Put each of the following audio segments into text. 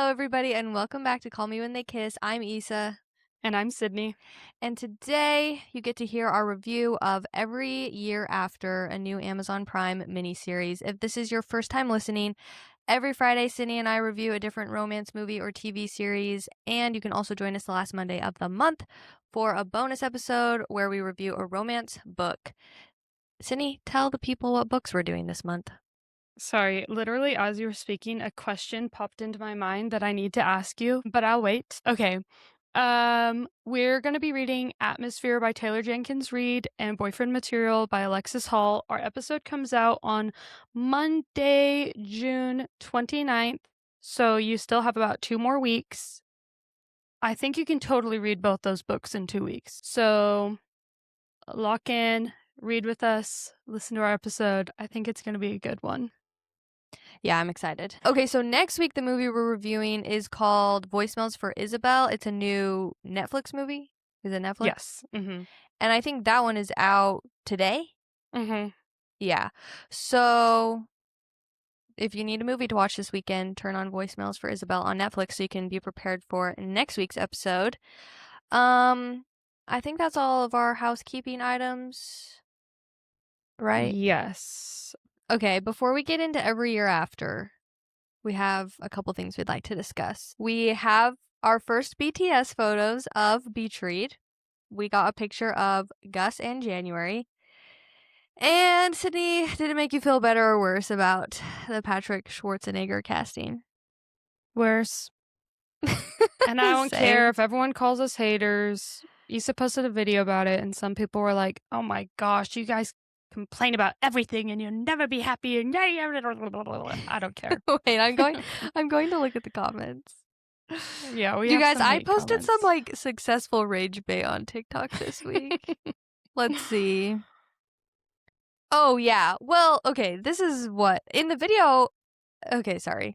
Hello, everybody, and welcome back to Call Me When They Kiss. I'm Issa, And I'm Sydney. and today you get to hear our review of Every Year After, a new Amazon Prime miniseries. If this is your first time listening, every Friday, Sydney and I review a different romance movie or TV series, and you can also join us the last Monday of the month for a bonus episode where we review a romance book. Sydney, tell the people what books we're doing this month. Sorry, literally as you were speaking, a question popped into my mind that I need to ask you, but I'll wait. Okay. We're going to be reading Atmosphere by Taylor Jenkins Reid and Boyfriend Material by Alexis Hall. Our episode comes out on Monday, June 29th, so you still have about 2 more weeks. I think you can totally read both those books in 2 weeks. So lock in, read with us, listen to our episode. I think it's going to be a good one. Yeah, I'm excited. Okay, so next week the movie we're reviewing is called Voicemails for Isabel. It's a new Netflix movie. Is it Netflix? Yes. Mm-hmm. And I think that one is out today. Mm-hmm. Yeah. So if you need a movie to watch this weekend, turn on Voicemails for Isabel on Netflix so you can be prepared for next week's episode. I think that's all of our housekeeping items, right? Yes. Okay, before we get into Every Year After, we have a couple things we'd like to discuss. We have our first BTS photos of Beach Read. We got a picture of Gus and January. And Sydney, did it make you feel better or worse about the Patrick Schwarzenegger casting? Worse. And I don't care if everyone calls us haters. Issa posted a video about it, and some people were like, oh my gosh, you guys complain about everything and you'll never be happy. And I don't care. Wait, I'm going to look at the comments. Yeah, we you have guys, some I hate posted comments. some successful rage bait on TikTok this week. Let's see. Oh yeah. Well, okay, this is what in the video. Okay, sorry.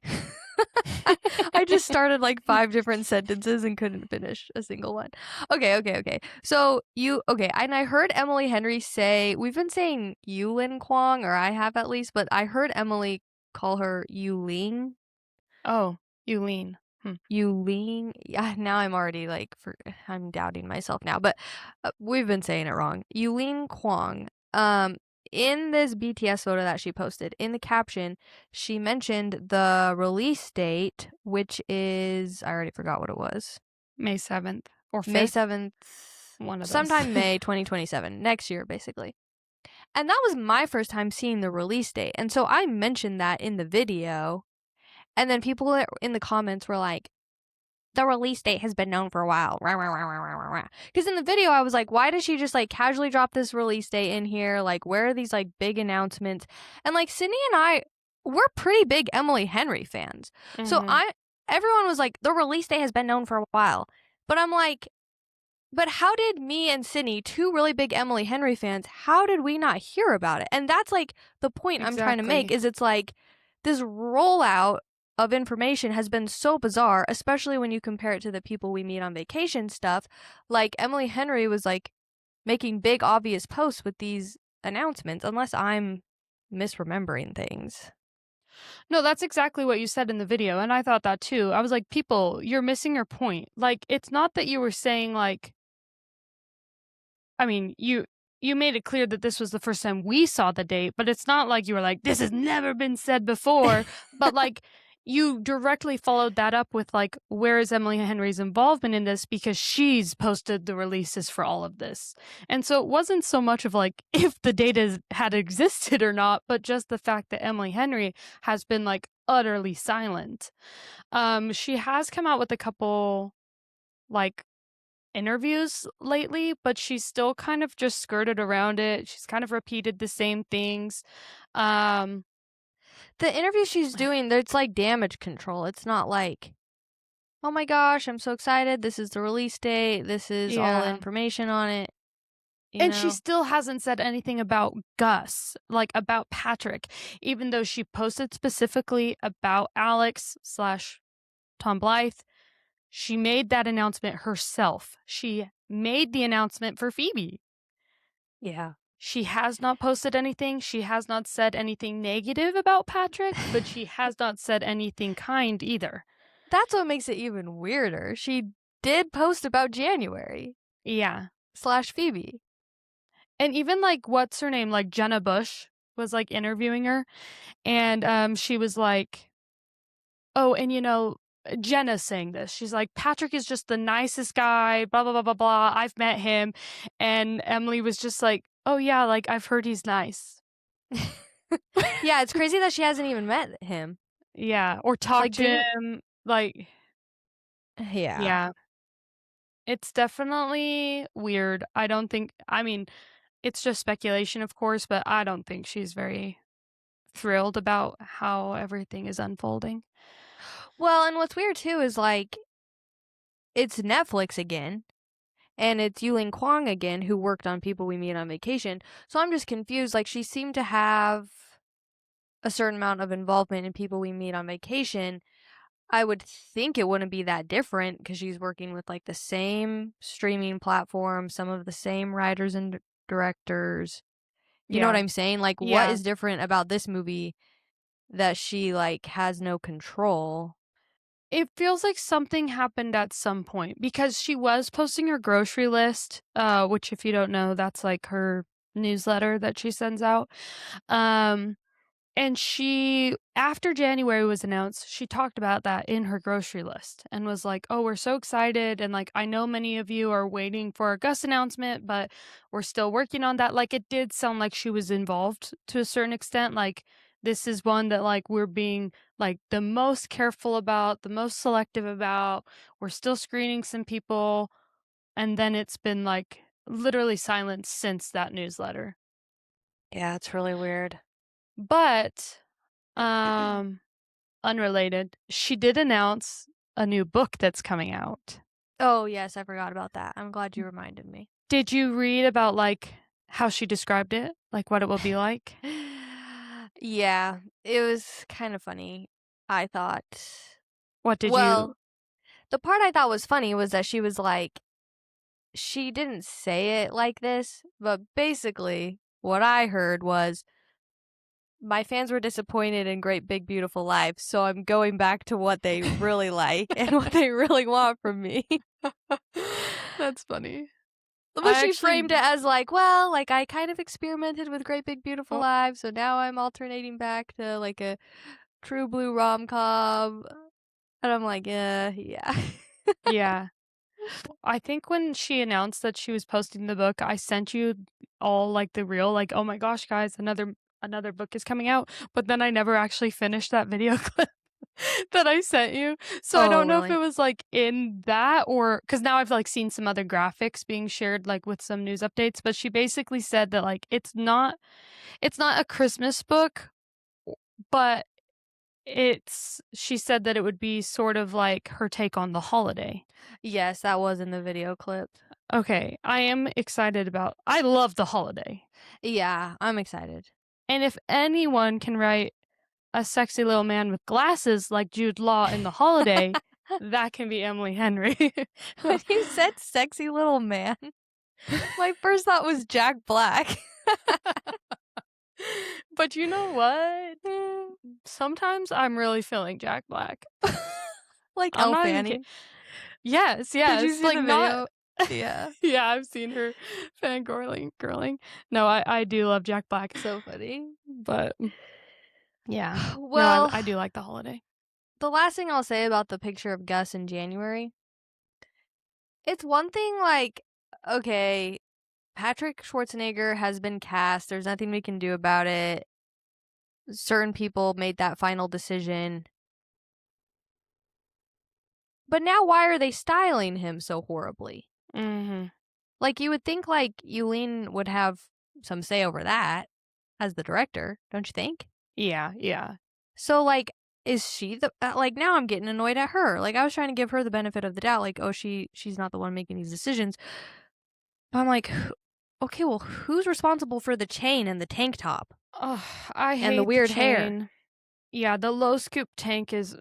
I just started 5 different sentences and couldn't finish a single one. Okay. So and I heard Emily Henry say, we've been saying Yulin Kwong, or I have at least, but I heard Emily call her Yuling. Oh, Yulene. Yuling. Yeah, now I'm already I'm doubting myself now, but we've been saying it wrong. Yuling Kwong. In this BTS photo that she posted, in the caption, she mentioned the release date, which is, I already forgot what it was. May 7th or 5th. May 7th. One of those. Sometime May 2027, next year, basically. And that was my first time seeing the release date. And so I mentioned that in the video. And then people in the comments were like, the release date has been known for a while. Because in the video, I was like, why does she just casually drop this release date in here? Where are these big announcements? And Sydney and I, we're pretty big Emily Henry fans. Mm-hmm. So everyone was like, the release date has been known for a while. But I'm like, but how did me and Sydney, two really big Emily Henry fans, how did we not hear about it? And that's the point I'm trying to make, is it's this rollout of information has been so bizarre, especially when you compare it to the people we meet on vacation stuff. Emily Henry was making big obvious posts with these announcements, unless I'm misremembering things. No, that's exactly what you said in the video, and I thought that too. I was like, people, you're missing your point. It's not that you were saying I mean, you made it clear that this was the first time we saw the date, but it's not like you were like, this has never been said before. But you directly followed that up with where is Emily Henry's involvement in this, because she's posted the releases for all of this. And so it wasn't so much of if the data had existed or not, but just the fact that Emily Henry has been utterly silent. She has come out with a couple interviews lately, but she's still kind of just skirted around it. She's kind of repeated the same things. The interview she's doing, it's damage control. It's not oh my gosh, I'm so excited. This is the release date. This is all the information on it. And she still hasn't said anything about Gus, about Patrick, even though she posted specifically about Alex/Tom Blythe. She made that announcement herself. She made the announcement for Phoebe. Yeah. She has not posted anything. She has not said anything negative about Patrick, but she has not said anything kind either. That's what makes it even weirder. She did post about January Yeah. / Phoebe. And even, like, what's her name? Like, Jenna Bush was, like, interviewing her, and, she was like, "Oh, and, Jenna's saying this. She's like, "Patrick is just the nicest guy, blah, blah, blah, blah, blah. I've met him." And Emily was just like, "Oh, yeah, like, I've heard he's nice." Yeah, it's crazy that she hasn't even met him. Yeah, or Like, talked to didn't him, like yeah. yeah. It's definitely weird. I mean, it's just speculation, of course, but I don't think she's very thrilled about how everything is unfolding. Well, and what's weird too is, like, it's Netflix again, and it's Yulin Kwang again, who worked on People We Meet on Vacation, so I'm just confused, like, she seemed to have a certain amount of involvement in People We Meet on Vacation. I would think it wouldn't be that different because she's working with, like, the same streaming platform, some of the same writers and directors. You know what Yeah. I'm saying? Like, what Yeah. is different about this movie that she, like, has no control? It feels like something happened at some point because she was posting her grocery list, which if you don't know, that's like her newsletter that she sends out. Um, And she after January was announced, she talked about that in her grocery list and was like, "Oh, we're so excited, and, like, I know many of you are waiting for our Gus announcement, but we're still working on that." Like, it did sound like she was involved to a certain extent, like, this is one that, like, we're being, like, the most careful about, the most selective about, we're still screening some people, and then it's been, like, literally silent since that newsletter. Yeah, it's really weird. But, um unrelated, she did announce a new book that's coming out. Oh, yes, I forgot about that. I'm glad you reminded me. Did you read about, like, how she described it? Like, what it will be like? Yeah, it was kind of funny, I thought. What did you Well, the part I thought was funny was that she was like, she didn't say it like this, but basically, what I heard was, my fans were disappointed in Great Big Beautiful Life, so I'm going back to what they really like and what they really want from me. That's funny. But I she actually framed it as like, well, like, I kind of experimented with Great Big Beautiful oh, Life, so now I'm alternating back to like a true blue rom-com. And I'm like, yeah. yeah. I think when she announced that she was posting the book, I sent you all, like, the real, like, "Oh my gosh, guys, another book is coming out," but then I never actually finished that video clip that I sent you. So I Oh, don't know if it really? was, like, in that or because now I've, like, seen some other graphics being shared, like, with some news updates, but she basically said that, like, it's not a Christmas book, but she said that it would be sort of like her take on the holiday. Yes, that was in the video clip. Okay, I am excited about I love the holiday, Yeah, I'm excited. and if anyone can write a sexy little man with glasses like Jude Law in The Holiday, that can be Emily Henry. When you said sexy little man, my first thought was Jack Black. But you know what? Sometimes I'm really feeling Jack Black. Like I'm Elle not even kidding. Fanning. Yes, Did you yes, see like, the not video? Yeah. Yeah, I've seen her fangirling. No, I do love Jack Black, So funny. but yeah. No, I Well, I do like The Holiday. the last thing I'll say about the picture of Gus in January, it's one thing like, okay, Patrick Schwarzenegger has been cast. There's nothing we can do about it. Certain people made that final decision. But now why are they styling him so horribly? Mhm. Like, you would think, like, Yulene would have some say over that as the director, don't you think? Yeah, yeah. So, like, is she the like, now I'm getting annoyed at her. Like, I was trying to give her the benefit of the doubt, like, oh, she's not the one making these decisions. But I'm like, okay, well, who's responsible for the chain and the tank top Ugh, I and the hate the weird hair? chain. Yeah, the low scoop tank is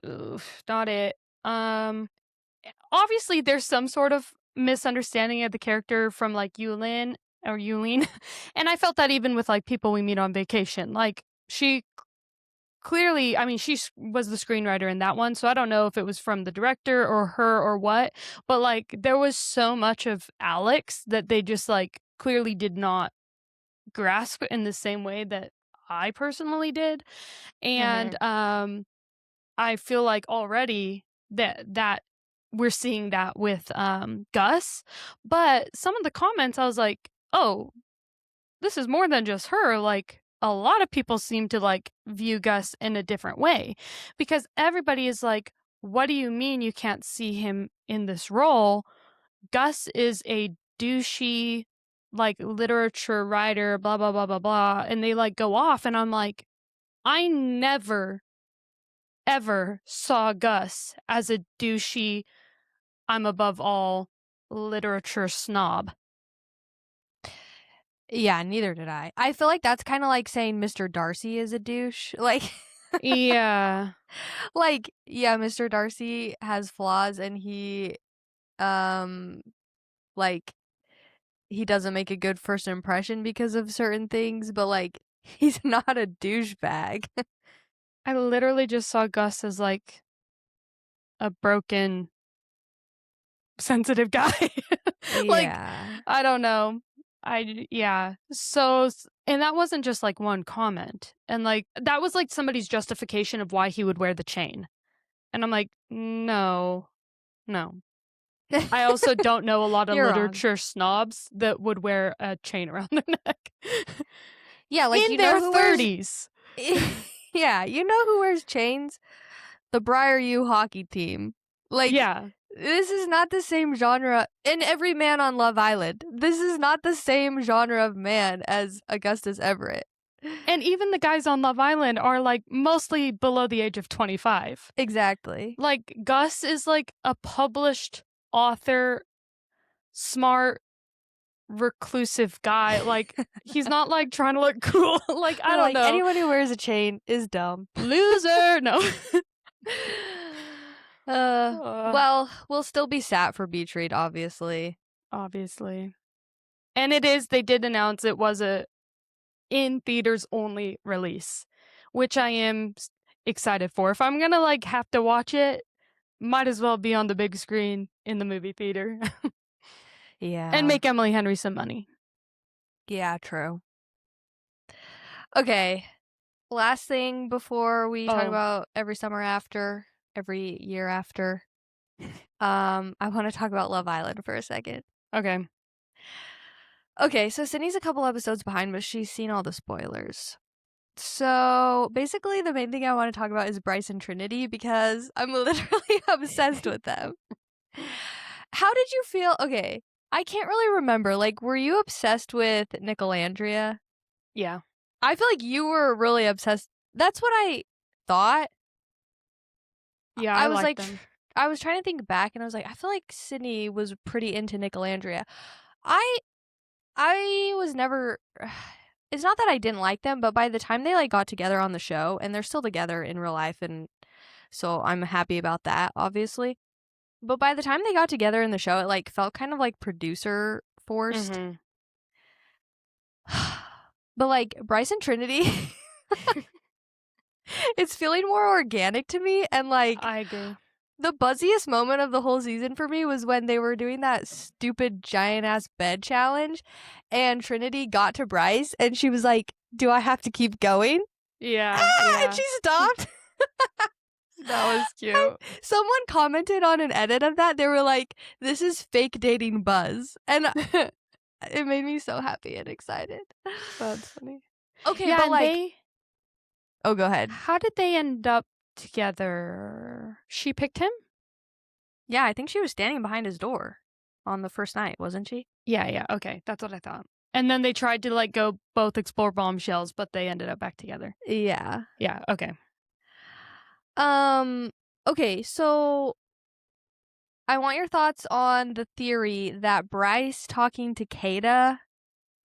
not it. Obviously there's some sort of misunderstanding of the character from like Yulene, and I felt that even with like People We Meet on Vacation. Like she clearly, I mean, she was the screenwriter in that one, so I don't know if it was from the director or her or what, but, like, there was so much of Alex that they just, like, clearly did not grasp in the same way that I personally did, and, Mhm. I feel like already that we're seeing that with, Gus, but some of the comments, I was like, "Oh, this is more than just her," like, a lot of people seem to, like, view Gus in a different way, because everybody is like, "What do you mean you can't see him in this role? Gus is a douchey, like, literature writer, blah, blah, blah, blah, blah," and they, like, go off, and I'm like, I never, ever saw Gus as a douchey, I'm above all literature snob. Yeah, neither did I. I feel like that's kinda like saying Mr. Darcy is a douche. Like Yeah. like, yeah, Mr. Darcy has flaws and he, um, like, he doesn't make a good first impression because of certain things, but, like, he's not a douchebag. I literally just saw Gus as, like, a broken, sensitive guy. Like, Yeah. I don't know. Yeah. So and that wasn't just, like, one comment, and, like, that was, like, somebody's justification of why he would wear the chain, and I'm like, "No, no." I also don't know a lot of You're wrong. literature snobs that would wear a chain around their neck. Yeah, like, In you know their who wears 30s. Yeah, you know who wears chains? The Briar U hockey team. Like, Yeah. this is not the same genre and every man on Love Island. This is not the same genre of man as Augustus Everett. And even the guys on Love Island are, like, mostly below the age of 25. Exactly. Like, Gus is, like, a published author, smart, reclusive guy, like, he's not, like, trying to look cool, like, I You're don't like, know. anyone who wears a chain is dumb. Loser! No. Uh, Well, we'll still be sat for Beach Read, obviously. obviously. And they did announce it was a in theaters only release, which I am excited for. If I'm gonna, like, have to watch it, might as well be on the big screen in the movie theater and Yeah. make Emily Henry some money. Yeah, true. Okay. Last thing before we talk Oh, about every summer after, every year after. I want to talk about Love Island for a second. okay. Okay, so Sydney's a couple episodes behind, but she's seen all the spoilers. So basically, the main thing I want to talk about is Bryce and Trinity because I'm literally obsessed with them. How did you feel? Okay, I can't really remember. Like, were you obsessed with Nicolandria? Yeah. I feel like you were really obsessed. That's what I thought. Yeah, I I was like like, them. I was trying to think back, and I was like, I feel like Sydney was pretty into Nicolandria. I I was never. It's not that I didn't like them, but by the time they like got together on the show, and they're still together in real life, and so I'm happy about that, obviously. But by the time they got together in the show, it like felt kind of like producer forced. Mhm. But like Bryce and Trinity, it's feeling more organic to me, and like I agree. the buzziest moment of the whole season for me was when they were doing that stupid giant ass bed challenge and Trinity got to Bryce and she was like, "Do I have to keep going?" Yeah, And yeah. she stopped. That was cute. Someone commented on an edit of that. They were like, "This is fake dating buzz." And it made me so happy and excited. That's funny. Okay, Yeah, but and like, oh, go ahead. how did they end up together? She picked him? Yeah, I think she was standing behind his door on the first night, wasn't she? Yeah, yeah, okay, that's what I thought. And then they tried to, like, go both explore bombshells, but they ended up back together. Yeah. Yeah, okay. Um, okay, so I want your thoughts on the theory that Bryce talking to Kata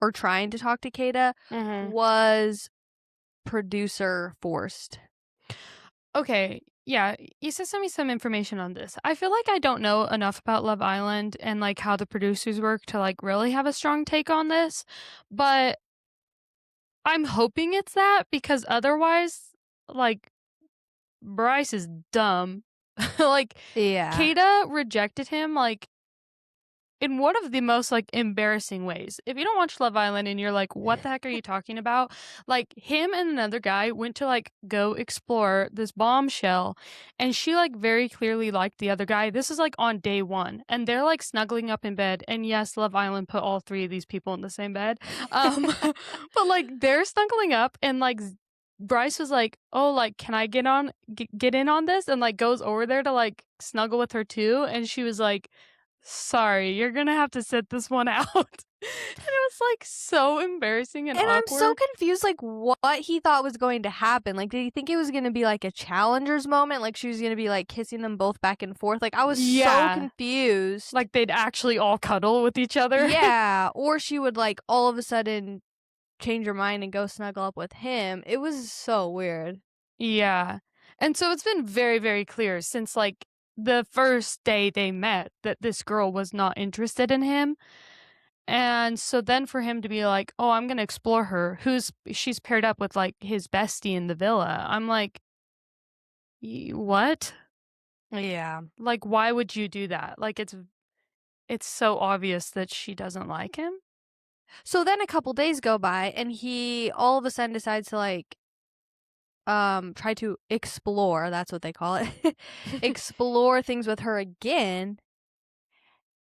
or trying to talk to Kata Mhm. was producer forced. Okay, yeah, you said send me some information on this. I feel like I don't know enough about Love Island and, like, how the producers work to, like, really have a strong take on this, but I'm hoping it's that because otherwise like, Bryce is dumb. Like, Yeah. Kata rejected him, like, in one of the most, like, embarrassing ways. If you don't watch Love Island and you're like, "What the heck are you talking about?" Like, him and another guy went to, like, go explore this bombshell, and she, like, very clearly liked the other guy. This is, like, on day 1, and they're, like, snuggling up in bed, and yes, Love Island put all 3 of these people in the same bed. But, like, they're snuggling up, and, like, Bryce was like, "Oh, like, can I get in on this?" And, like, goes over there to, like, snuggle with her too, and she was like, "Sorry, you're gonna have to sit this one out." And it was, like, so embarrassing and And I'm so awkward. confused, like, what he thought was going to happen. Like, did he think it was gonna be, like, a challenger's moment? Like, she was gonna be, like, kissing them both back and forth? Like, I was so Yeah, confused. like, they'd actually all cuddle with each other. Yeah, or she would, like, all of a sudden change her mind and go snuggle up with him. It was so weird. Yeah, and so it's been very, very clear since, like, the first day they met that this girl was not interested in him, and so then for him to be like, "Oh, I'm gonna explore her," she's paired up with, like, his bestie in the villa. I'm like, "Y what?" Yeah. Like, why would you do that? Like, it's so obvious that she doesn't like him. So then a couple days go by and he all of a sudden decides to, like, try to explore, that's what they call it, explore things with her again.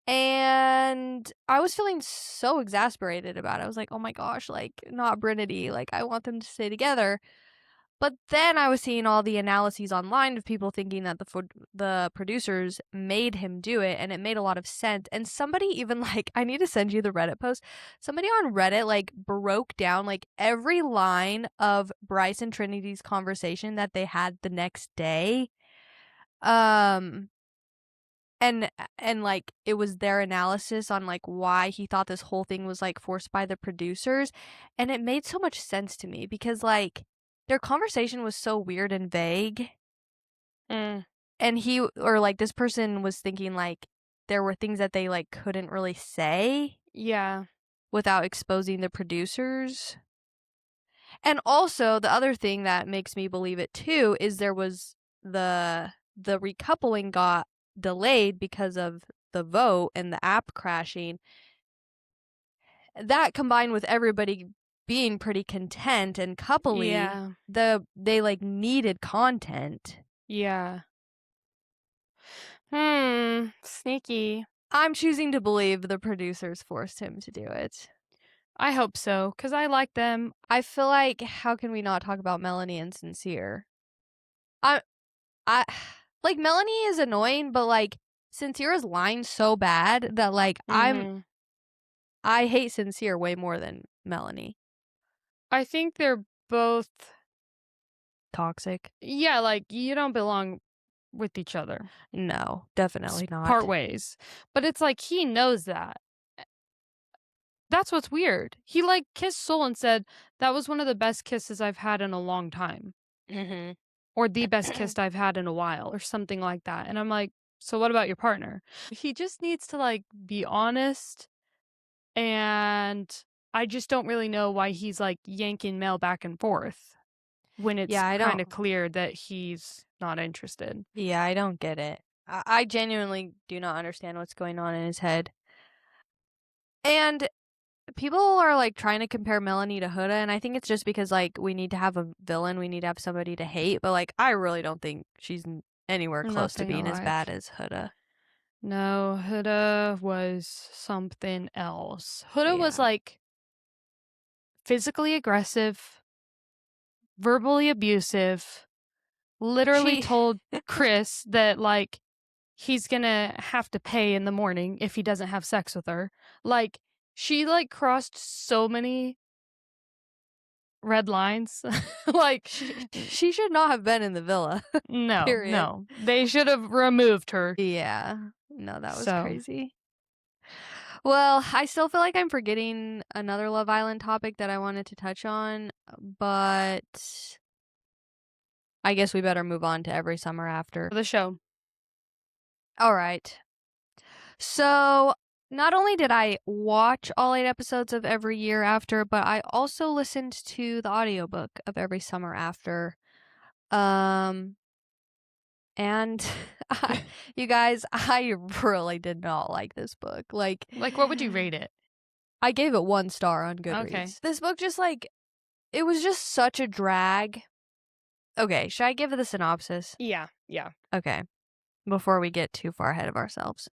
And I was feeling so exasperated about it. I was like, "Oh my gosh, like, not Brinity, like, I want them to stay together." But then I was seeing all the analyses online of people thinking that the producers made him do it, and it made a lot of sense. And somebody even, like, I need to send you the Reddit post. Somebody on Reddit, like, broke down, like, every line of Bryce and Trinity's conversation that they had the next day. Um and like it was their analysis on like why he thought this whole thing was like forced by the producers, and it made so much sense to me because like their conversation was so weird and vague, Mm, and he or like this person was thinking like there were things that they like couldn't really say yeah, without exposing the producers. And also the other thing that makes me believe it too is there was the recoupling got delayed because of the vote and the app crashing. That combined with everybody being pretty content and coupley, yeah, they like needed content. yeah. Sneaky. I'm choosing to believe the producers forced him to do it. I hope so, 'cause I like them. I feel like how can we not talk about Melanie and Sincere? I I like Melanie is annoying, but like Sincere's lying so bad that like Mhm. I hate Sincere way more than Melanie. I think they're both Toxic? yeah, like, you don't belong with each other. No, S definitely part not. ways. But it's like, he knows that. That's what's weird. He, like, kissed Soul and said, "That was one of the best kisses I've had in a long time." Mhm. Or the best kiss I've had in a while or something like that, and I'm like, "So what about your partner?" He just needs to, like, be honest, and I just don't really know why he's, like, yanking Mel back and forth when it's Yeah, kinda clear that he's not interested. I don't get it. I genuinely do not understand what's going on in his head. And people are like trying to compare Melanie to Huda, and I think it's just because like we need to have a villain, we need to have somebody to hate, but like I really don't think she's anywhere close to Nothing being as bad alike. as Huda. No, Huda was something else. Huda was, Yeah. like, physically aggressive, verbally abusive, literally She told Chris that, like, he's gonna have to pay in the morning if he doesn't have sex with her. Like, she, like, crossed so many red lines. Like, she should not have been in the villa. no, Period. no. They should have removed her. Yeah. No, that was So, crazy. Well, I still feel like I'm forgetting another Love Island topic that I wanted to touch on, but I guess we better move on to every summer after. the show. All right. So, not only did I watch all 8 episodes of Every Year After, but I also listened to the audiobook of Every Summer After. And you guys, I really did not like this book. Like, what would you rate it? I gave it 1 star on Goodreads. Okay. This book just it was just such a drag. Okay, should I give it the synopsis? Yeah. Okay, before we get too far ahead of ourselves.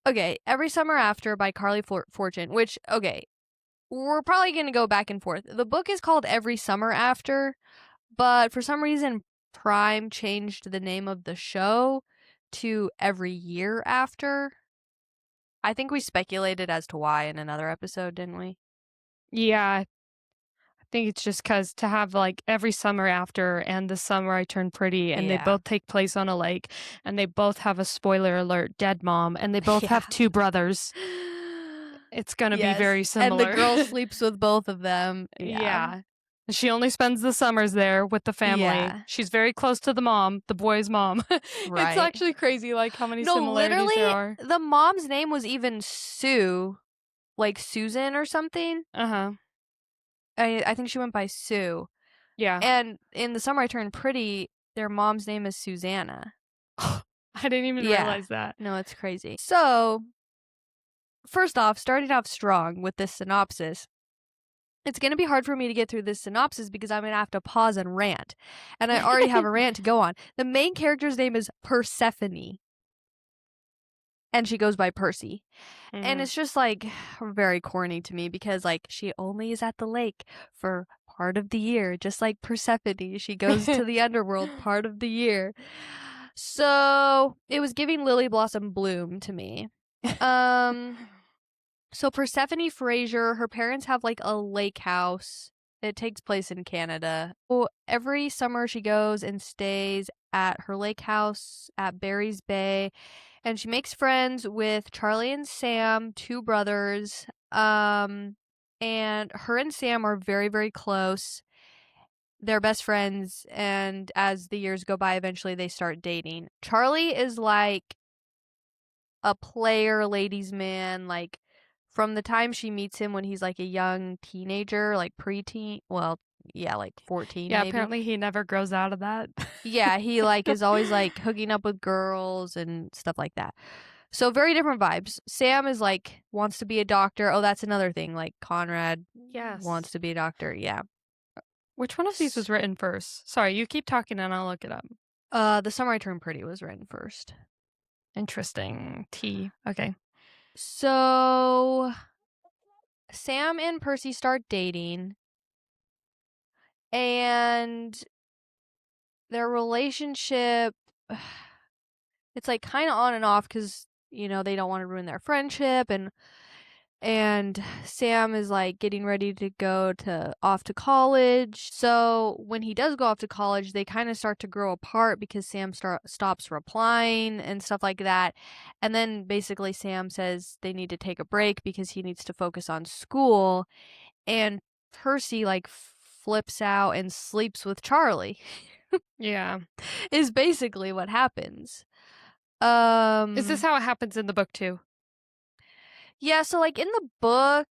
Okay, Every Summer After by Carley Fortune, which, okay, we're probably going to go back and forth. The book is called Every Summer After, but for some reason, Prime changed the name of the show to Every Year After. I think we speculated as to why in another episode, didn't we? Yeah. I think it's just because to have Every Summer After and The Summer I Turned Pretty, and they Yeah. both take place on a lake, and they both have a spoiler alert dead mom, and they both have 2 brothers. It's gonna be very similar. And the girl sleeps with both of them. Yeah. She only spends the summers there with the family. Yeah. She's very close to the mom, the boy's mom. Right. It's actually crazy how many No, similarities literally, there are. the mom's name was even Sue, like Susan or something. Uh-huh. I think she went by Sue. Yeah. And in The Summer I Turned Pretty, their mom's name is Susanna. I didn't even realize that. No, it's crazy. So, first off, starting off strong with this synopsis. It's going to be hard for me to get through this synopsis because I'm going to have to pause and rant. And I already have a rant to go on. The main character's name is Persephone. And she goes by Percy. Mm-hmm. And it's just very corny to me because she only is at the lake for part of the year, just like Persephone. She goes to the underworld part of the year. So it was giving Lily Blossom Bloom to me. So Persephone Fraser, her parents have a lake house. It takes place in Canada. So every summer she goes and stays at her lake house at Barry's Bay. And she makes friends with Charlie and Sam, 2 brothers. And her and Sam are very, very close. They're best friends. And as the years go by, eventually they start dating. Charlie is a player, ladies' man. From the time she meets him when he's a young teenager, preteen. Well, yeah, 14 Yeah, maybe. apparently he never grows out of that. Yeah, he is always hooking up with girls and stuff like that. So very different vibes. Sam is wants to be a doctor. Oh, that's another thing. Conrad wants to be a doctor. Yeah. Which one of these was written first? Sorry, you keep talking and I'll look it up. The Summer I Turned Pretty was written first. Interesting. T. Okay. So Sam and Percy start dating. And their relationship, it's kind of on and off because they don't want to ruin their friendship, and Sam is getting ready to go off to college. So when he does go off to college, they kind of start to grow apart because Sam stops replying and stuff like that. And then basically Sam says they need to take a break because he needs to focus on school, and Percy flips out and sleeps with Charlie. Yeah. Is basically what happens. Is this how it happens in the book too? Yeah, so in the book,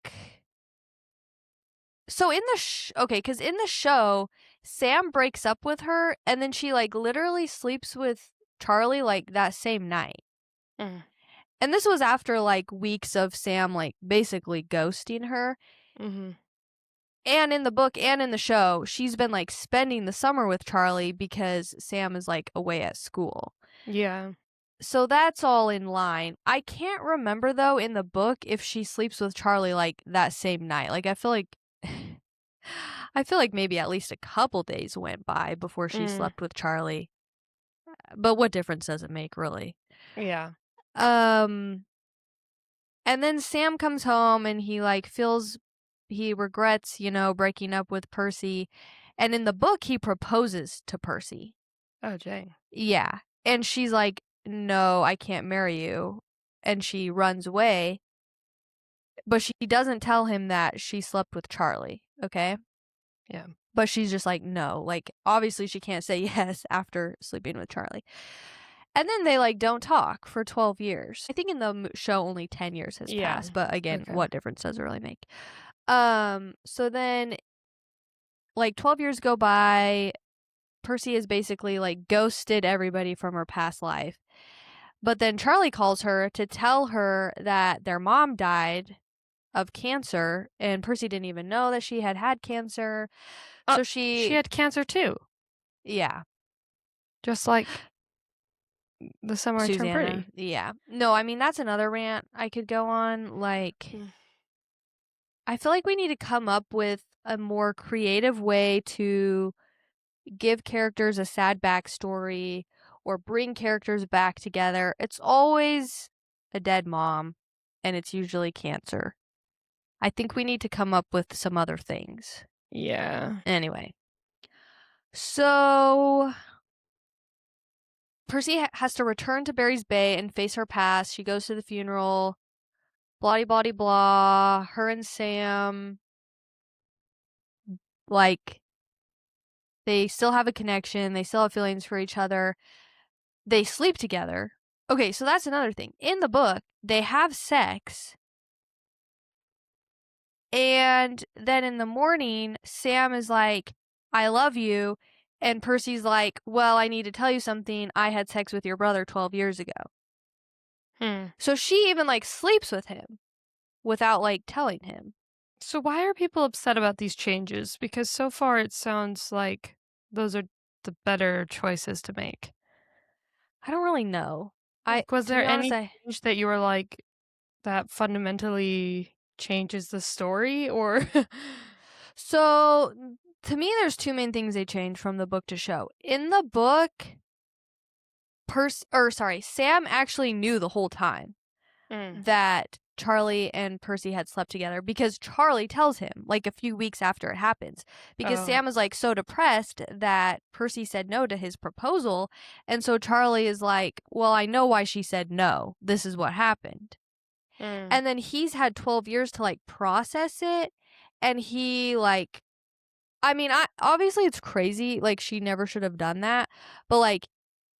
so in the okay, because in the show, Sam breaks up with her and then she literally sleeps with Charlie that same night. Mm. And this was after weeks of Sam basically ghosting her. Mm-hmm. And in the book and in the show, she's been spending the summer with Charlie because Sam is away at school. Yeah. So that's all in line. I can't remember though in the book if she sleeps with Charlie that same night. I feel like maybe at least a couple days went by before she slept with Charlie. But what difference does it make, really? Yeah. And then Sam comes home and he he regrets, breaking up with Percy. And in the book, he proposes to Percy. Oh, Jay. Yeah. And she's like, no, I can't marry you. And she runs away. But she doesn't tell him that she slept with Charlie, okay? Yeah. But she's just no. Obviously she can't say yes after sleeping with Charlie. And then they don't talk for 12 years. I think in the show only 10 years has passed. But again, what difference does it really make? So then 12 years go by. Percy has basically like ghosted everybody from her past life. But then Charlie calls her to tell her that their mom died of cancer, and Percy didn't even know that she had had cancer. So She had cancer too, yeah, just like the summer I turned Susanna. pretty. Yeah. No, I mean, that's another rant I could go on. Like, I feel like we need to come up with a more creative way to give characters a sad backstory or bring characters back together. It's always a dead mom, and it's usually cancer. I think we need to come up with some other things. Yeah. Anyway, so Percy has to return to Barry's Bay and face her past. She goes to the funeral. Blah blah blah. Her and Sam, like, they still have a connection. They still have feelings for each other. They sleep together. Okay, so that's another thing. In the book, they have sex. And then in the morning, Sam is like, I love you. And Percy's like, well, I need to tell you something. I had sex with your brother 12 years ago. So she even like sleeps with him without like telling him. So why are people upset about these changes? Because so far it sounds like those are the better choices to make. I don't really know. Like, was To there be honest, any change that you were like, that fundamentally changes the story, or? So to me, there's two main things they changed from the book to show. In the book, Sam actually knew the whole time that Charlie and Percy had slept together, because Charlie tells him like a few weeks after it happens, because Sam is like so depressed that Percy said no to his proposal, and so Charlie is like, well, I know why she said no. This is what happened. And then he's had 12 years to like process it, and he like, I mean, obviously it's crazy, like she never should have done that, but like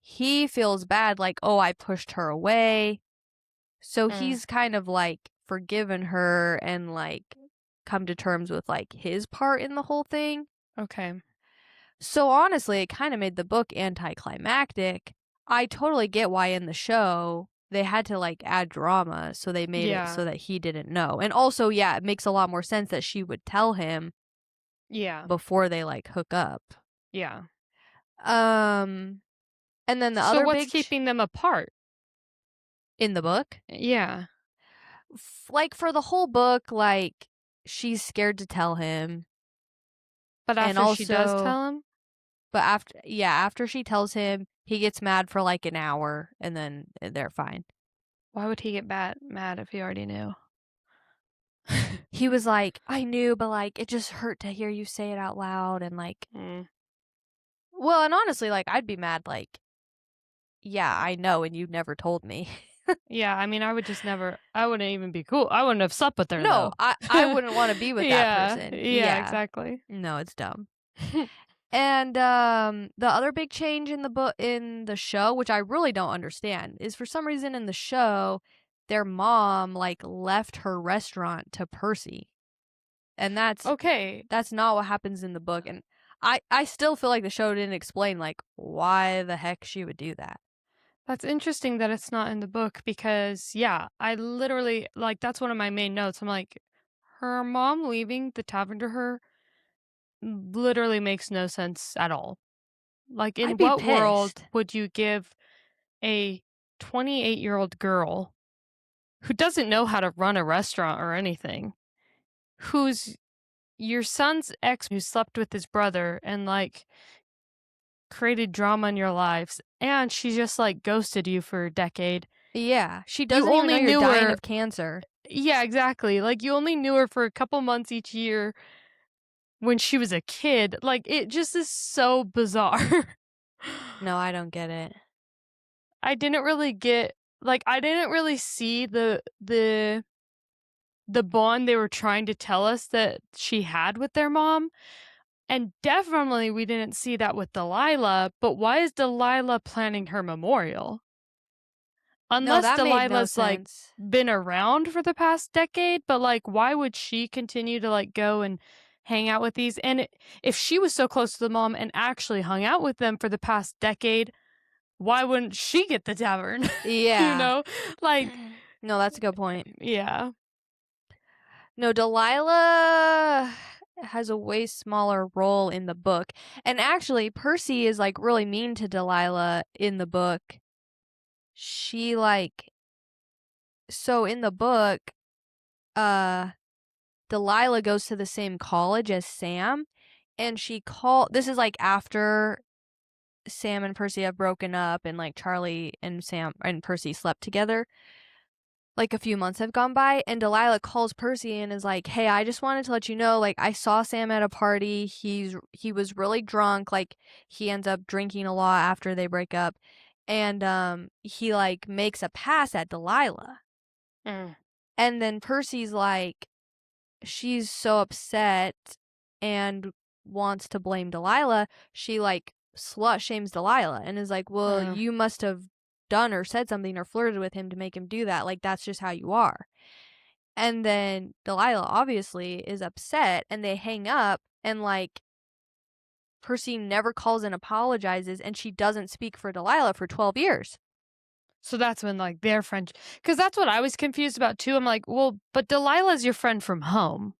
he feels bad, like, oh, I pushed her away. So he's kind of like forgiven her and like come to terms with like his part in the whole thing. Okay. So honestly, it kind of made the book anticlimactic. I totally get why in the show they had to like add drama, so they made it so that he didn't know. And also, yeah, it makes a lot more sense that she would tell him before they like hook up. Yeah. And then the So other what's big keeping them apart? in the book, Yeah. like for the whole book, like she's scared to tell him. But And after she does also, tell him? but after she tells him, he gets mad for like an hour, and then they're fine. Why would he get mad if he already knew? He was like, I knew, but like it just hurt to hear you say it out loud, and like, well, and honestly, like I'd be mad, like, yeah, I know, and you never told me. Yeah, I mean, I wouldn't even be cool. I wouldn't have slept with her, No, though. I wouldn't want to be with that person. Yeah, exactly. No, it's dumb. And the other big change in the show, which I really don't understand, is for some reason in the show, their mom like left her restaurant to Percy. And that's Okay. That's not what happens in the book, and I still feel like the show didn't explain like why the heck she would do that. That's interesting that it's not in the book because, yeah, I literally, like, that's one of my main notes. I'm like, her mom leaving the tavern to her literally makes no sense at all. Like, in I'd be what world pissed. would you give a 28-year-old girl who doesn't know how to run a restaurant or anything, who's your son's ex who slept with his brother and, like, created drama in your lives, and she just, like, ghosted you for a decade. Yeah, she doesn't even know you're dying of cancer. Yeah, exactly. Like, you only knew her for a couple months each year when she was a kid. Like, it just is so bizarre. No, I don't get it. I didn't really see the bond they were trying to tell us that she had with their mom. And definitely we didn't see that with Delilah, but why is Delilah planning her memorial? No, Unless that made no Delilah's, like, sense. been around for the past decade, but, like, why would she continue to, like, go and hang out with these. And if she was so close to the mom and actually hung out with them for the past decade, why wouldn't she get the tavern? You Yeah. know? Like, No, that's a good point. yeah. No, Delilah has a way smaller role in the book. And actually, Percy is like really mean to Delilah in the book. She like so in the book, uh Delilah goes to the same college as Sam, and this is like after Sam and Percy have broken up and like Charlie and Sam and Percy slept together. Like a few months have gone by, and Delilah calls Percy and is like, "Hey, I just wanted to let you know, like I saw Sam at a party. He was really drunk, like he ends up drinking a lot after they break up, and he like makes a pass at Delilah." Mm. And then Percy's like, she's so upset and wants to blame Delilah. She like slut shames Delilah and is like, "Well, Mm. you must have done or said something or flirted with him to make him do that. Like that's just how you are." And then Delilah obviously is upset and they hang up, and like Percy never calls and apologizes, and she doesn't speak for Delilah for 12 years. So that's when, like, their friendship, because that's what I was confused about too. I'm like, well, but Delilah's your friend from home.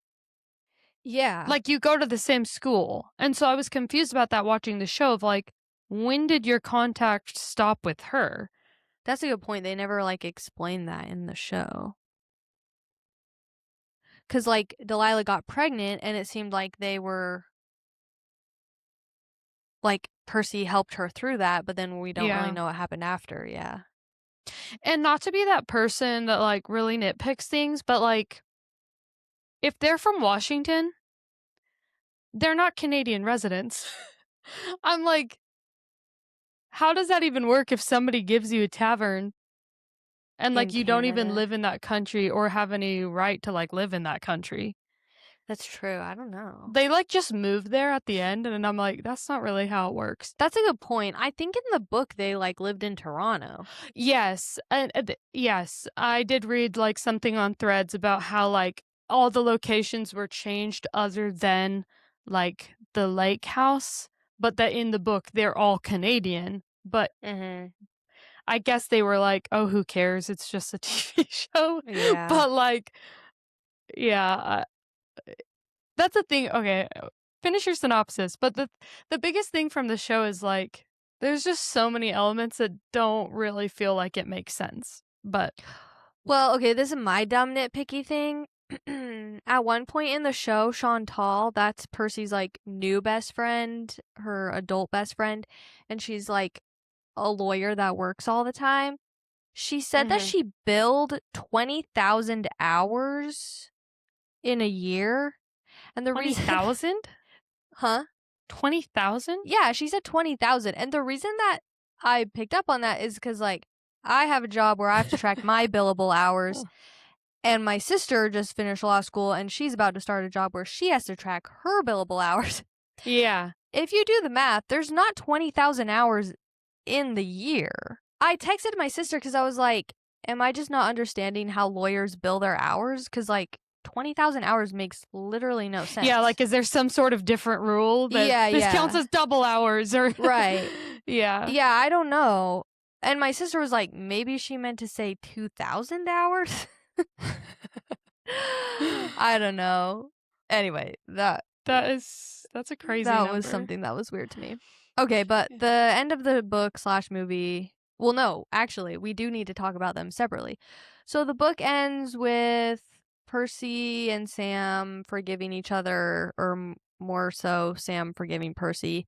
Yeah. Like, you go to the same school. And so I was confused about that watching the show of like, when did your contact stop with her? That's a good point. They never like explain that in the show. Cuz like Delilah got pregnant and it seemed like they were like Percy helped her through that, but then we don't really Yeah. know what happened after. Yeah. And not to be that person that like really nitpicks things, but like, if they're from Washington, they're not Canadian residents. I'm like, how does that even work if somebody gives you a tavern and In like you don't even Canada. live in that country or have any right to like live in that country? That's true. I don't know. They like just moved there at the end, and I'm like, that's not really how it works. That's a good point. I think in the book they like lived in Toronto. Yes, and yes, I did read like something on Threads about how like all the locations were changed other than like the lake house, but that in the book they're all Canadian. But Mhm. I guess they were like, oh, who cares? It's just a TV show. Yeah. But like, yeah, that's the thing. Okay, finish your synopsis. But the biggest thing from the show is like there's just so many elements that don't really feel like it makes sense. But Well, okay, this is my dumb nitpicky thing. At one point in the show, Chantal, that's Percy's like new best friend, her adult best friend, and she's like a lawyer that works all the time. She said that mhm. she billed 20,000 hours in a year. And the reason 20,000? Huh? 20,000? Yeah, she said 20,000. And the reason that I picked up on that is cuz like I have a job where I have to track my billable hours, and my sister just finished law school and she's about to start a job where she has to track her billable hours. Yeah. If you do the math, there's not 20,000 hours in the year. I texted my sister cuz I was like, am I just not understanding how lawyers bill their hours? Cuz like 20,000 hours makes literally no Yeah, sense. like is there some sort of different rule that Yeah, this counts yeah. as double hours or Right. Yeah. Yeah, I don't know. And my sister was like, maybe she meant to say 2,000 hours? I don't know. Anyway, That's a crazy that was number. something that was weird to me. Okay, but the end of the book slash movie. Well, no, actually, we do need to talk about them separately. So the book ends with Percy and Sam forgiving each other, or more so, Sam forgiving Percy.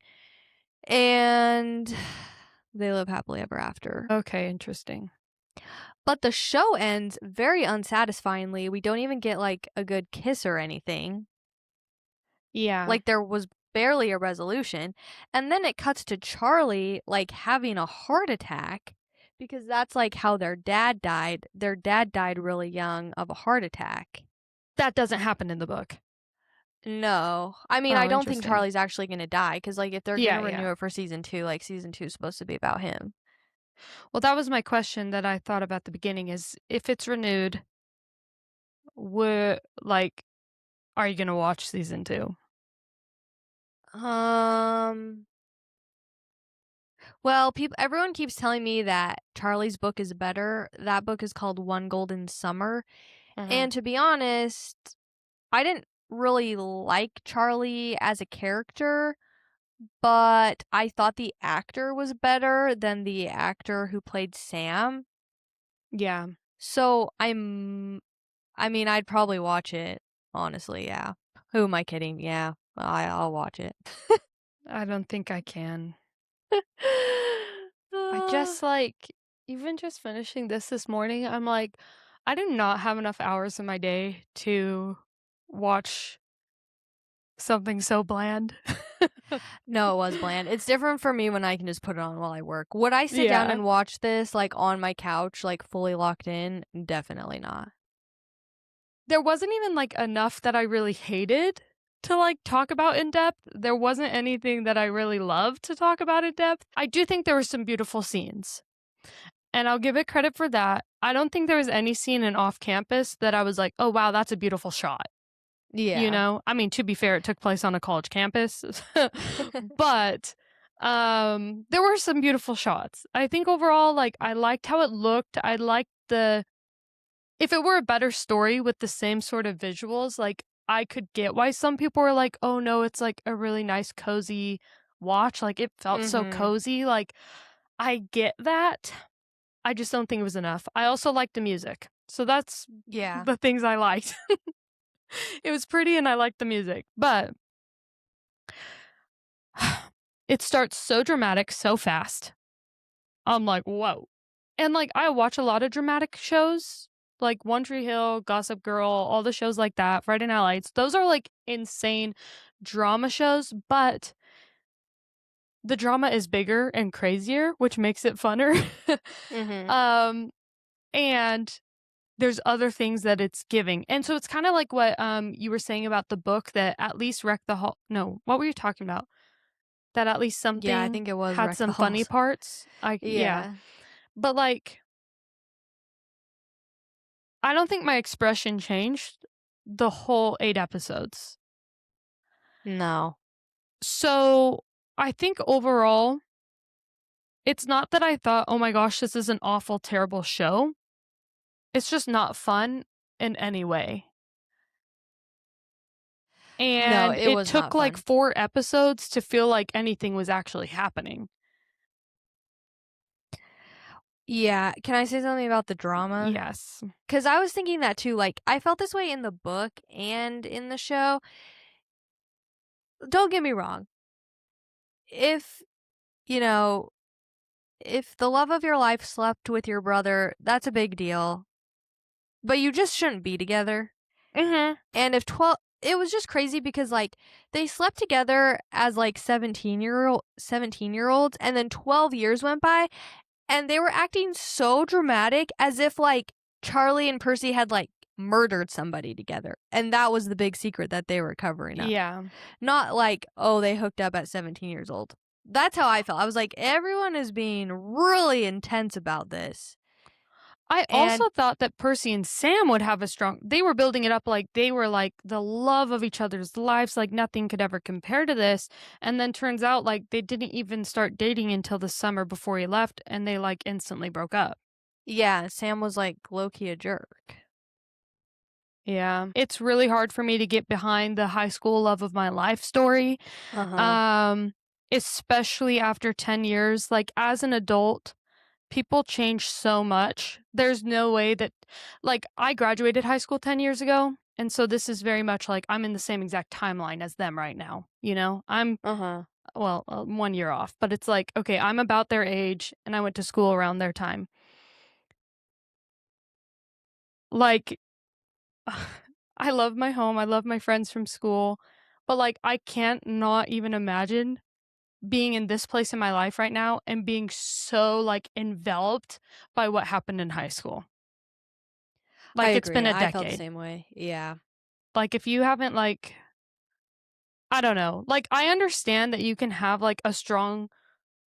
And they live happily ever after. Okay, interesting. But the show ends very unsatisfyingly. We don't even get like a good kiss or anything. Yeah. Like there was barely a resolution. And then it cuts to Charlie like having a heart attack because that's like how their dad died. Their dad died really young of a heart attack. That doesn't happen in the book. No. I mean, I Oh, don't think interesting. Charlie's actually going to die because like if they're going Yeah, to yeah. renew it for season 2, like season 2 is supposed to be about him. Well, that was my question that I thought about the beginning is if it's renewed, would like are you going to watch season 2? Um, well, everyone keeps telling me that Charlie's book is better. That book is called One Golden Summer. Mhm. And to be honest, I didn't really like Charlie as a character, but I thought the actor was better than the actor who played Sam. Yeah. So I mean, I'd probably watch it, honestly, yeah. Who am I kidding? Yeah, I'll watch it. I don't think I can. I Uh, just, like even just finishing this morning, I'm like, I do not have enough hours in my day to watch something so bland. no, it was bland. It's different for me when I can just put it on while I work. Would I sit down Yeah. and watch this, like, on my couch, like, fully locked in? Definitely not. There wasn't even, like, enough that I really hated to, like, talk about in depth. There wasn't anything that I really loved to talk about in depth. I do think there were some beautiful scenes, and I'll give it credit for that. I don't think there was any scene in Off Campus that I was like, "Oh, wow, that's a beautiful shot." You Yeah. know? I mean, to be fair, it took place on a college campus, but, there were some beautiful shots. I think overall, like, I liked how it looked. I liked the if it were a better story with the same sort of visuals, like, I could get why some people were like, "Oh, no, it's, like, a really nice cozy watch." Like, it felt so Mhm. cozy, like, I get that. I just don't think it was enough. I also liked the music. So that's Yeah. the things I liked. It was pretty and I liked the music, but it starts so dramatic so fast. I'm like, "Whoa." And, like, I watch a lot of dramatic shows, like One Tree Hill, Gossip Girl, all the shows like that, Friday Night Lights. Those are, like, insane drama shows, but the drama is bigger and crazier, which makes it funner. Mhm. Um, and there's other things that it's giving. And so it's kinda like what, you were saying about the book that at least wrecked the hall no, what were you talking about? That at least Yeah, I something think it was had Wreck the some funny Halls. parts? Yeah. Yeah. But, like, I don't think my expression changed the whole 8 episodes. No. So, I think overall, it's not that I thought, "Oh my gosh, this is an awful, terrible show." It's just not fun in any way. No, And it it was took, not like, fun. 4 episodes to feel like anything was actually happening. Yeah, can I say something about the drama? Yes. Because I was thinking that too, like, I felt this way in the book and in the show. Don't get me wrong. If, you know, if the love of your life slept with your brother, that's a big deal. But you just shouldn't be together. Mhm. And if 12 it was just crazy because like they slept together as like 17-year-olds and then 12 years went by and they were acting so dramatic as if like Charlie and Percy had like murdered somebody together. And that was the big secret that they were covering up. Yeah. Not like, oh, they hooked up at 17 years old. That's how I felt. I was like, everyone is being really intense about this. I And also thought that Percy and Sam would have a strong they were building it up like they were, like, the love of each other's lives, like, nothing could ever compare to this, and then turns out, like, they didn't even start dating until the summer before he left, and they, like, instantly broke up. yeah, Sam was like low key a jerk. Yeah. It's really hard for me to get behind the high school love of my life story, Uh huh. um, especially after 10 years, like, as an adult people change so much. There's no way that like, I graduated high school 10 years ago, and so this is very much like I'm in the same exact timeline as them right now, you know? I'm Uh huh. well, 1 year off, but it's like, okay, I'm about their age, and I went to school around their time. Like, I love my home, I love my friends from school, but, like, I can't not even imagine being in this place in my life right now and being so, like, enveloped by what happened in high school. I Like, it's been agree. a I felt the decade. same way. Yeah. Like, if you haven't, like I don't know. Like, I understand that you can have, like, a strong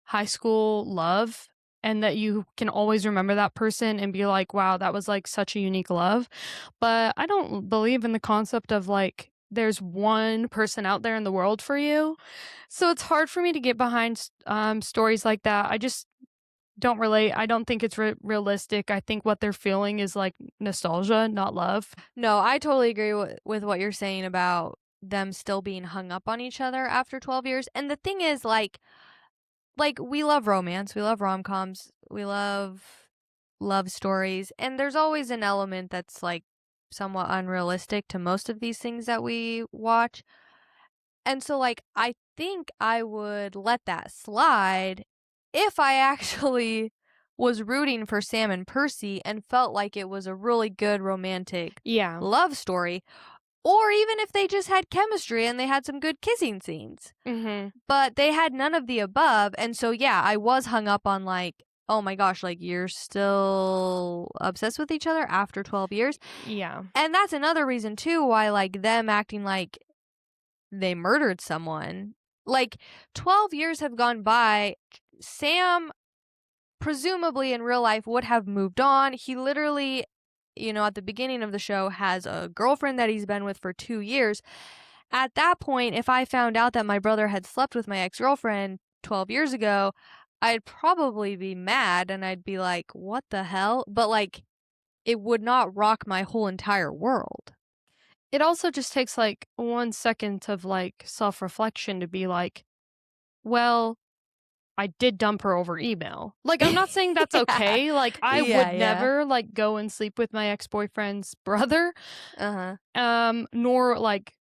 high school love and that you can always remember that person and be like, "Wow, that was, like, such a unique love." But I don't believe in the concept of, like there's one person out there in the world for you. So it's hard for me to get behind stories like that. I just don't relate. I don't think it's realistic. I think what they're feeling is like nostalgia, not love. No, I totally agree with what you're saying about them still being hung up on each other after 12 years. And the thing is, like we love romance, we love rom-coms, we love stories, and there's always an element that's like somewhat unrealistic to most of these things that we watch. And so like I think I would let that slide if I actually was rooting for Sam and Percy and felt like it was a really good romantic Yeah. love story, or even if they just had chemistry and they had some good kissing scenes. Mm-hmm. But they had none of the above, and so yeah, I was hung up on like, oh my gosh, like you're still obsessed with each other after 12 years. Yeah. And that's another reason too why like them acting like they murdered someone. Like 12 years have gone by. Sam presumably in real life would have moved on. He literally, at the beginning of the show has a girlfriend that he's been with for 2 years. At that point, if I found out that my brother had slept with my ex-girlfriend 12 years ago, I'd probably be mad and I'd be like, "What the hell?" But like it would not rock my whole entire world. It also just takes like 1 second of like self reflection to be like, well, I did dump her over email. Like, I'm not saying that's Yeah. okay. Like, I Yeah, would yeah. never like go and sleep with my ex-boyfriend's brother. Uh-huh. Nor like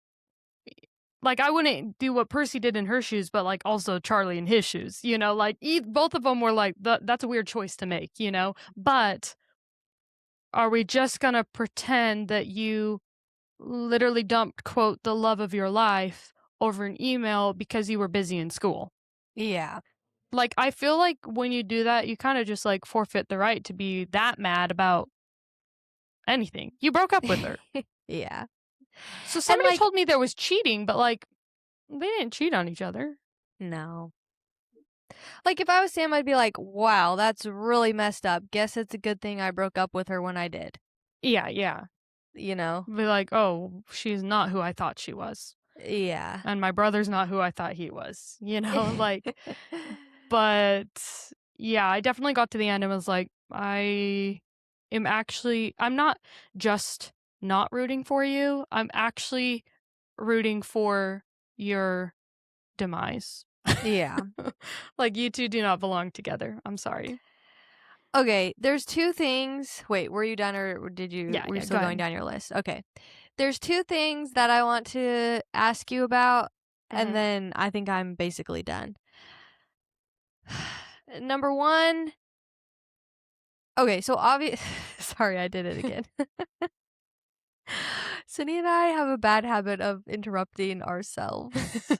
I wouldn't do what Percy did in her shoes, but like also Charlie in his shoes, like both of them were like, that's a weird choice to make, but are we just gonna pretend that you literally dumped, quote, the love of your life over an email because you were busy in school? Yeah. Like, I feel like when you do that, you kind of just like forfeit the right to be that mad about anything. You broke up with her. Yeah. So And somebody like told me there was cheating, but like they didn't cheat on each other. no. Like if I was Sam, I'd be like, "Wow, that's really messed up. Guess it's a good thing I broke up with her when I did." Yeah, yeah. You know? Be like, oh, she's not who I thought she was. Yeah. And my brother's not who I thought he was, like, but yeah, I definitely got to the end and was like, I'm not just not rooting for you. I'm actually rooting for your demise. Yeah. Like, you two do not belong together. I'm sorry. Okay, there's two things. Wait, were you done or Yeah, were you yeah, go still going ahead. down your list? Okay. There's two things that I want to ask you about, and Hmm. then I think I'm basically done. Number one, okay, so obvious. Sorry, I did it again. Cindy and I have a bad habit of interrupting ourselves.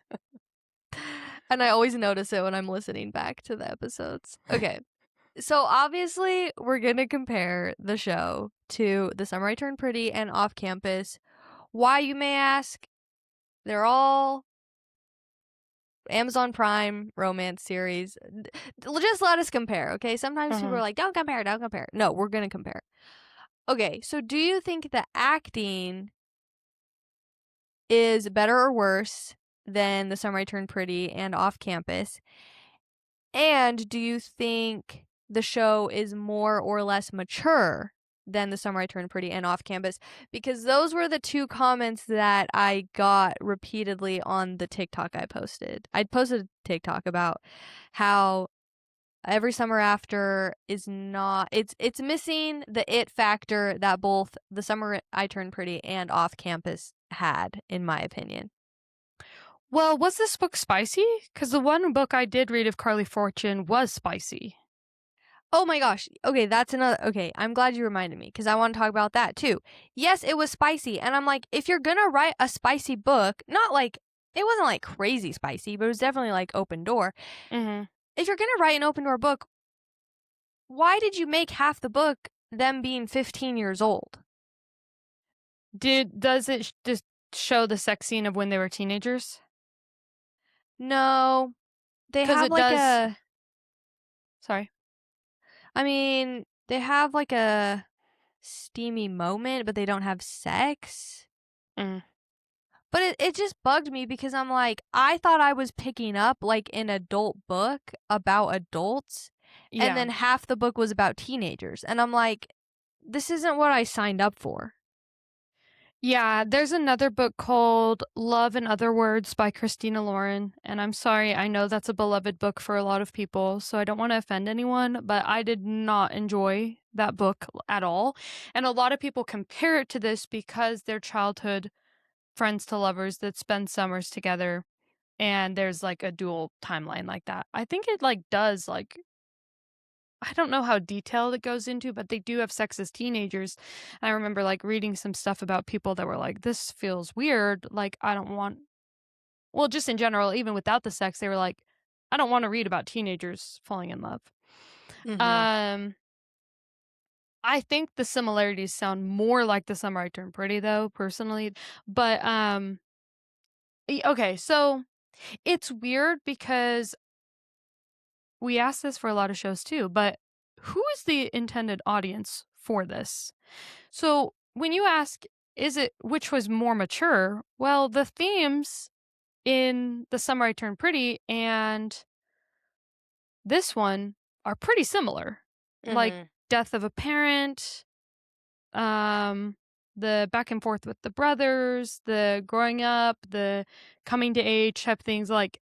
And I always notice it when I'm listening back to the episodes. Okay. So obviously, we're going to compare the show to The Summer I Turned Pretty and Off Campus. Why, you may ask? They're all Amazon Prime romance series. Just let us compare, okay? Sometimes people are like, don't compare, don't compare. No, we're going to compare. Okay, so do you think the acting is better or worse than The Summer I Turned Pretty and Off Campus? And do you think the show is more or less mature than The Summer I Turned Pretty and Off Campus? Because those were the two comments that I got repeatedly on the TikTok I posted. I posted a TikTok about how Every Summer After is not it's missing the it factor that both The Summer I Turned Pretty and Off Campus had, in my opinion. Well, was this book spicy? Because the one book I did read of Carley Fortune was spicy. Oh my gosh. Okay, that's another. Okay, I'm glad you reminded me because I want to talk about that too. Yes, it was spicy. And I'm like, if you're going to write a spicy book, not like, it wasn't like crazy spicy, but it was definitely like open door. Mm-hmm. If you're going to write an open door book, why did you make half the book them being 15 years old? Does it just show the sex scene of when they were teenagers? No, they Because have it like does. a, Sorry. I mean, they have like a steamy moment, but they don't have sex. Mm. But it just bugged me because I'm like, I thought I was picking up like an adult book about adults, and Yeah. then half the book was about teenagers. And I'm like, this isn't what I signed up for. Yeah, there's another book called Love and Other Words by Christina Lauren, and I'm sorry, I know that's a beloved book for a lot of people, so I don't want to offend anyone, but I did not enjoy that book at all. And a lot of people compare it to this because they're childhood friends to lovers that spend summers together, and there's like a dual timeline like that. I think it like does like I don't know how detailed it goes into, but they do have sex as teenagers. I remember like reading some stuff about people that were like, this feels weird. Like, I don't want, well, just in general, even without the sex, they were like, I don't want to read about teenagers falling in love. Mm-hmm. Um, I think the similarities sound more like The Summer I Turned Pretty, though, personally. But, okay, so it's weird because we ask this for a lot of shows too, but who is the intended audience for this? So when you ask, is it which was more mature? Well, the themes in The Summer I Turned Pretty and this one are pretty similar. Like Mm-hmm. death of a parent, um, the back and forth with the brothers, the growing up, the coming to age type things. Like,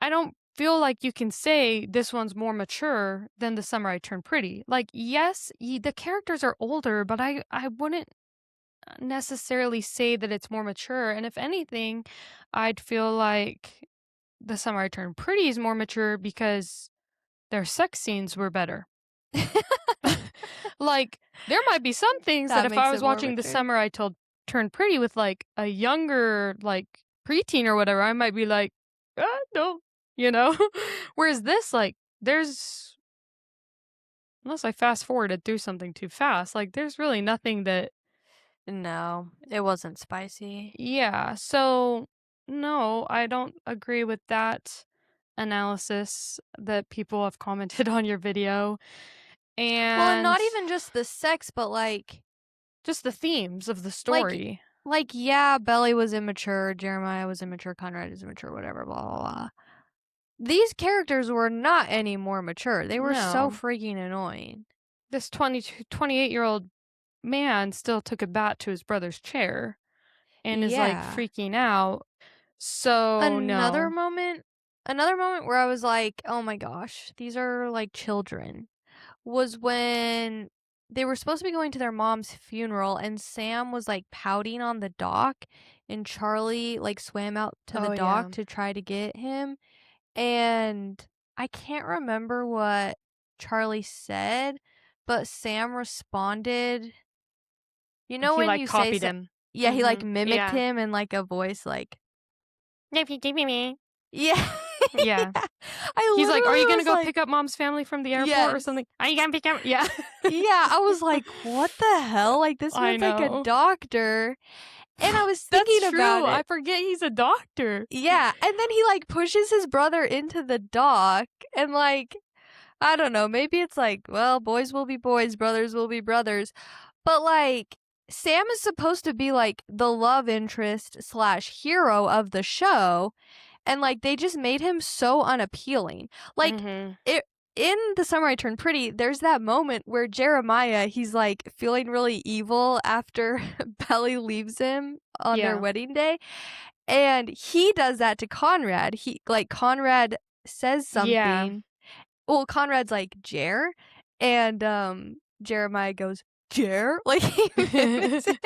I don't feel like you can say this one's more mature than The Summer I Turned Pretty. Like, yes, the characters are older, but I wouldn't necessarily say that it's more mature. And if anything, I'd feel like The Summer I Turned Pretty is more mature because their sex scenes were better. Like, there might be some things that That if I makes was it more watching The mature. Summer I Told Turned Pretty with like a younger, like preteen or whatever, I might be like, no, you know? Whereas this, like, there's, unless I fast forwarded through something too fast, like, there's really nothing that, No, it wasn't spicy. yeah. So, no, I don't agree with that analysis that people have commented on your video. Well, and And not even just the sex, but just the themes of the like, story. yeah, Belly was immature, Jeremiah was immature, Conrad is immature, whatever, blah, blah, blah. These characters were not any more mature. They were so No. freaking annoying. This 28-year-old man still took a bat to his brother's chair and is like Yeah. freaking out. So, Another no. moment, another moment where I was like, "Oh my gosh, these are like children," was when they were supposed to be going to their mom's funeral and Sam was like pouting on the dock and Charlie like swam out to the Oh, dock yeah. to try to get him, and I can't remember what Charlie said, but Sam responded, you know He when like you say copied him. yeah, he like mimicked Yeah. him in like a voice like Yeah. yeah. Yeah. Yeah. I He's like, "Are you literally gonna was go like, pick up mom's family from the airport or yes. something? Are you gonna pick up?" Yeah. Yeah, I was like, "What the hell?" Like, this I man's like a know. doctor, and I was That's thinking true. about I it. forget he's a doctor. Yeah, and then he, like, pushes his brother into the dock, and, like, I don't know, maybe it's like, well, boys will be boys, brothers will be brothers, but, like, Sam is supposed to be, like, the love interest slash hero of the show, and like they just made him so unappealing. Like Mhm. it in The Summer I Turned Pretty, there's that moment where Jeremiah, he's like feeling really evil after Belly leaves him on their Yeah. wedding day, and he does that to Conrad. He like Conrad says Yeah. something. Well, Conrad's like Jer, and Jeremiah goes Jer, like he mimics him.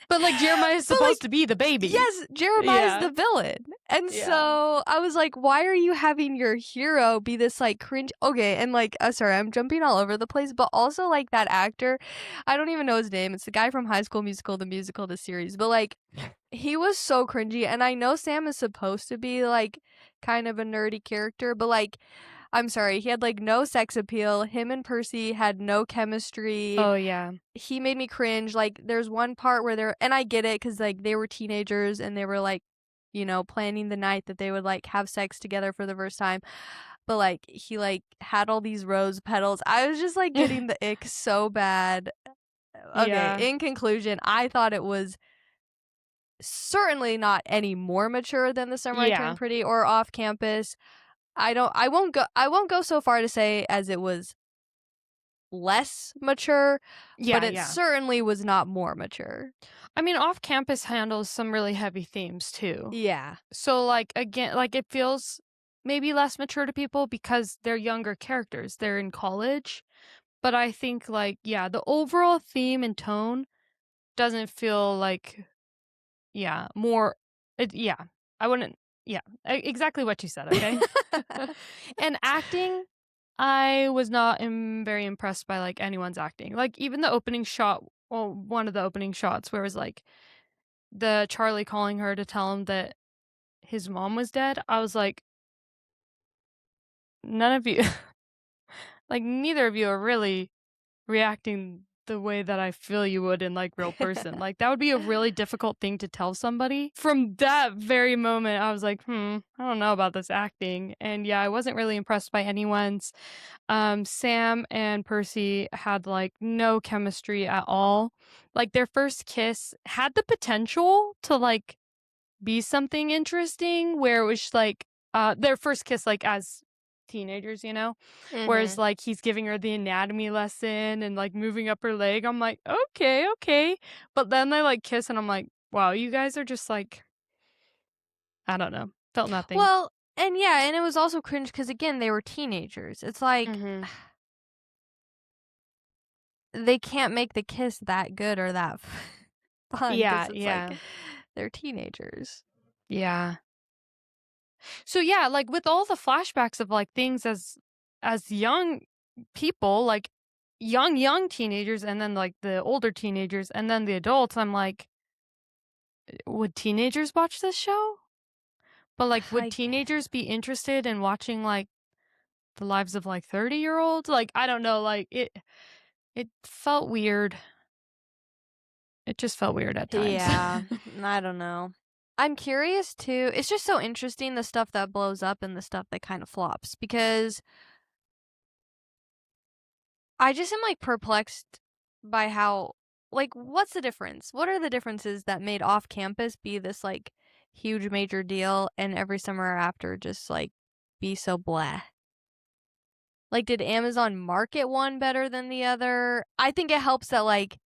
But like Jeremiah is But supposed like to be the baby. yes, Jeremiah's Yeah. the villain. And Yeah. so I was like, why are you having your hero be this like cringe? Okay, and like, sorry, I'm jumping all over the place, but also like that actor, I don't even know his name. It's the guy from High School Musical, the musical, the series. But like, he was so cringy. And I know Sam is supposed to be like kind of a nerdy character, but like, I'm sorry, he had like no sex appeal. Him and Percy had no chemistry. Oh, yeah. He made me cringe. Like, there's one part where they're, and I get it, because like they were teenagers and they were like, you know, planning the night that they would like have sex together for the first time. But like, he like had all these rose petals. I was just like getting the ick so bad. Okay, Yeah. in conclusion, I thought it was certainly not any more mature than The Summer I Turned Yeah. Pretty or Off Campus. I won't go so far to say as it was less mature, but Yeah, it yeah. certainly was not more mature. I mean, Off Campus handles some really heavy themes too. Yeah. So, like, again, like, it feels maybe less mature to people because they're younger characters. They're in college. But I think, like, yeah, the overall theme and tone doesn't feel like, yeah, more, yeah, I wouldn't, yeah, exactly what you said, okay? And acting, I was not very impressed by, like, anyone's acting. Like, even the opening shot, well, one of the opening shots where it was like the Charlie calling her to tell him that his mom was dead, I was like, none of you, like, neither of you are really reacting the way that I feel you would in, like, real person. Like, that would be a really difficult thing to tell somebody. From that very moment, I was like, I don't know about this acting." And, yeah, I wasn't really impressed by anyone's. Sam and Percy had, like, no chemistry at all. Like, their first kiss had the potential to, like, be something interesting where it was like, their first kiss, like, as teenagers, you know? Whereas, Mhm. like, he's giving her the anatomy lesson and, like, moving up her leg. I'm like, "Okay, okay." But then they, like, kiss, and I'm like, "Wow, you guys are just, like," I don't know, felt nothing. Well, and yeah, and it was also cringe because again, they were teenagers. It's like Mhm. they can't make the kiss that good or that fun Yeah, because it's like yeah, they're teenagers. yeah. So, yeah, like, with all the flashbacks of, like, things as young people, like, young teenagers and then, like, the older teenagers and then the adults, I'm like, would teenagers watch this show? But, like, would I teenagers be interested in watching, like, the lives of, like, 30-year-olds? Like, I don't know, like, it felt weird. It just felt weird at times. Yeah, I don't know. I'm curious too. It's just so interesting the stuff that blows up and the stuff that kind of flops because I just am like perplexed by how like what's the difference? What are the differences that made off campus be this like huge major deal and every summer after just like be so blah? Like did Amazon market one better than the other? I think it helps that like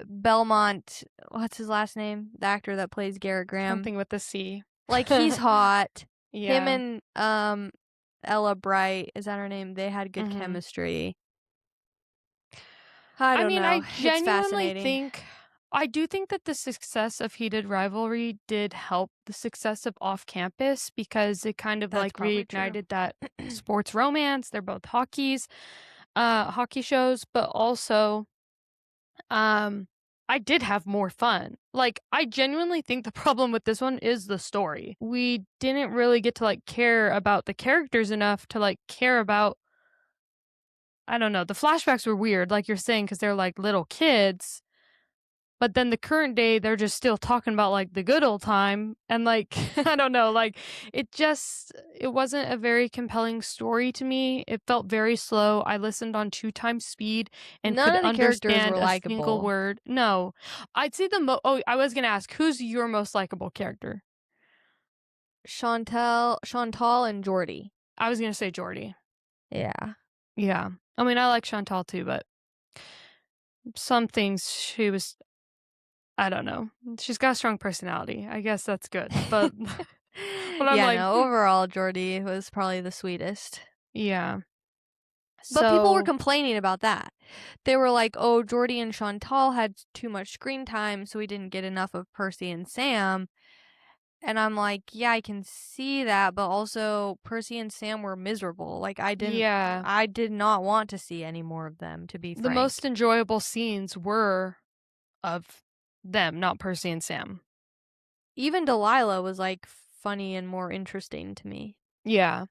Belmont, what's his last name? The actor that plays Garrett Graham. Something with the C. Like he's hot. Him Yeah. and Ella Bright, is that her name? They had good Mhm. chemistry. I I don't mean, I know. It's genuinely fascinating. think I do think that the success of Heated Rivalry did help the success of Off Campus because it kind of, That's like, probably true. reignited that sports romance. They're both hockey shows, but also, um, I did have more fun. Like, I genuinely think the problem with this one is the story. We didn't really get to, like, care about the characters enough to, like, care about, I don't know, the flashbacks were weird, like you're saying, because 'cause they're, like, little kids. But then the current day, they're just still talking about, like, the good old time, and, like, I don't know, like, it wasn't a very compelling story to me. It felt very slow. I listened on 2 times speed and None could of the characters understand were a single likable. word. No. I'd say I was gonna ask, who's your most likable character? Chantal and Jordy. I was gonna say Jordy. Yeah. Yeah. I mean, I like Chantal too, but some things she was, I don't know. She's got a strong personality. I guess that's good, but but I'm Yeah, like, no, overall Jordy was probably the sweetest. yeah. But people were So, complaining about that. They were like, "Oh, Jordy and Chantal had too much screen time, so we didn't get enough of Percy and Sam." And I'm like, "Yeah, I can see that, but also Percy and Sam were miserable. Like yeah, I did not want to see any more of them, to be the most frank." enjoyable scenes were of them, not Percy and Sam. Even Delilah was like funny and more interesting to me. Yeah.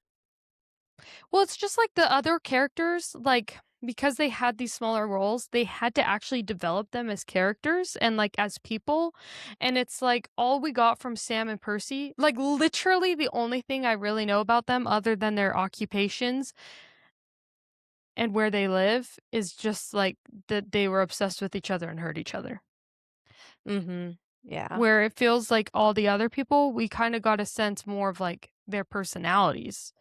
Well, it's just like the other characters, like, because they had these smaller roles, they had to actually develop them as characters and, like, as people. And it's like all we got from Sam and Percy, like, literally the only thing I really know about them other than their occupations and where they live is just like that they were obsessed with each other and hurt each other. Mhm. Yeah. Where it feels like all the other people, we kind of got a sense more of like their personalities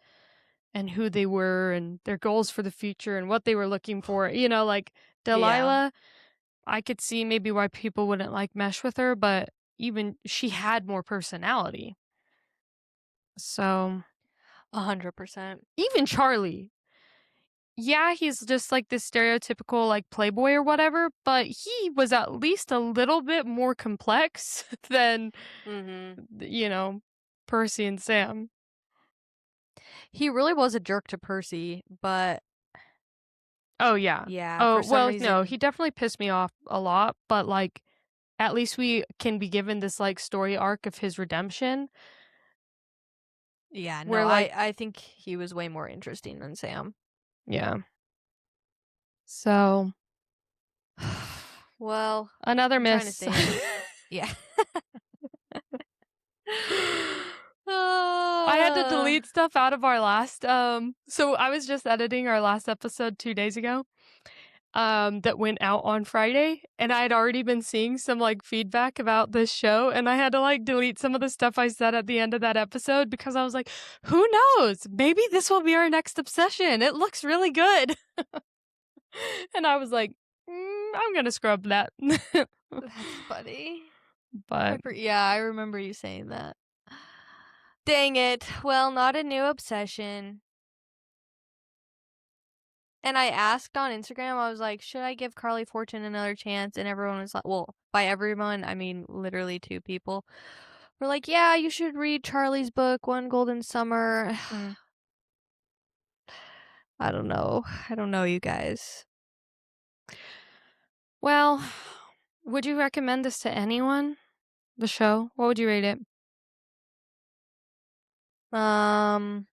and who they were and their goals for the future and what they were looking for. Like Yeah. Delilah, I could see maybe why people wouldn't like mesh with her, but even she had more personality. So 100%. even Charlie, yeah, he's just like this stereotypical like playboy or whatever, but he was at least a little bit more complex than, Mhm. you know, Percy and Sam. He really was a jerk to Percy, but Oh, yeah. yeah, for Oh, some well, no, reason he definitely pissed me off a lot, but, like, at least we can be given this, like, story arc of his redemption yeah, no, where, like I think he was way more interesting than Sam. yeah. So, Well, another I'm trying to miss. think. Yeah. I had to Uh, delete stuff out of our last, so I was just editing our last episode 2 days ago, that went out on Friday, and I had already been seeing some, like, feedback about this show, and I had to, like, delete some of the stuff I said at the end of that episode because I was like, "Who knows? Maybe this will be our next obsession. It looks really good." And I was like, I'm gonna scrub that." that's funny. But Yeah, I remember you saying that. Dang it. Well, not a new obsession. And I asked on Instagram, I was like, should I give Carley Fortune another chance? And everyone was like, well, by everyone, I mean literally 2 people. Were like, yeah, you should read Charlie's book, One Golden Summer. mm, I don't know. I don't know, you guys. well, would you recommend this to anyone? The show? What would you rate it? Um,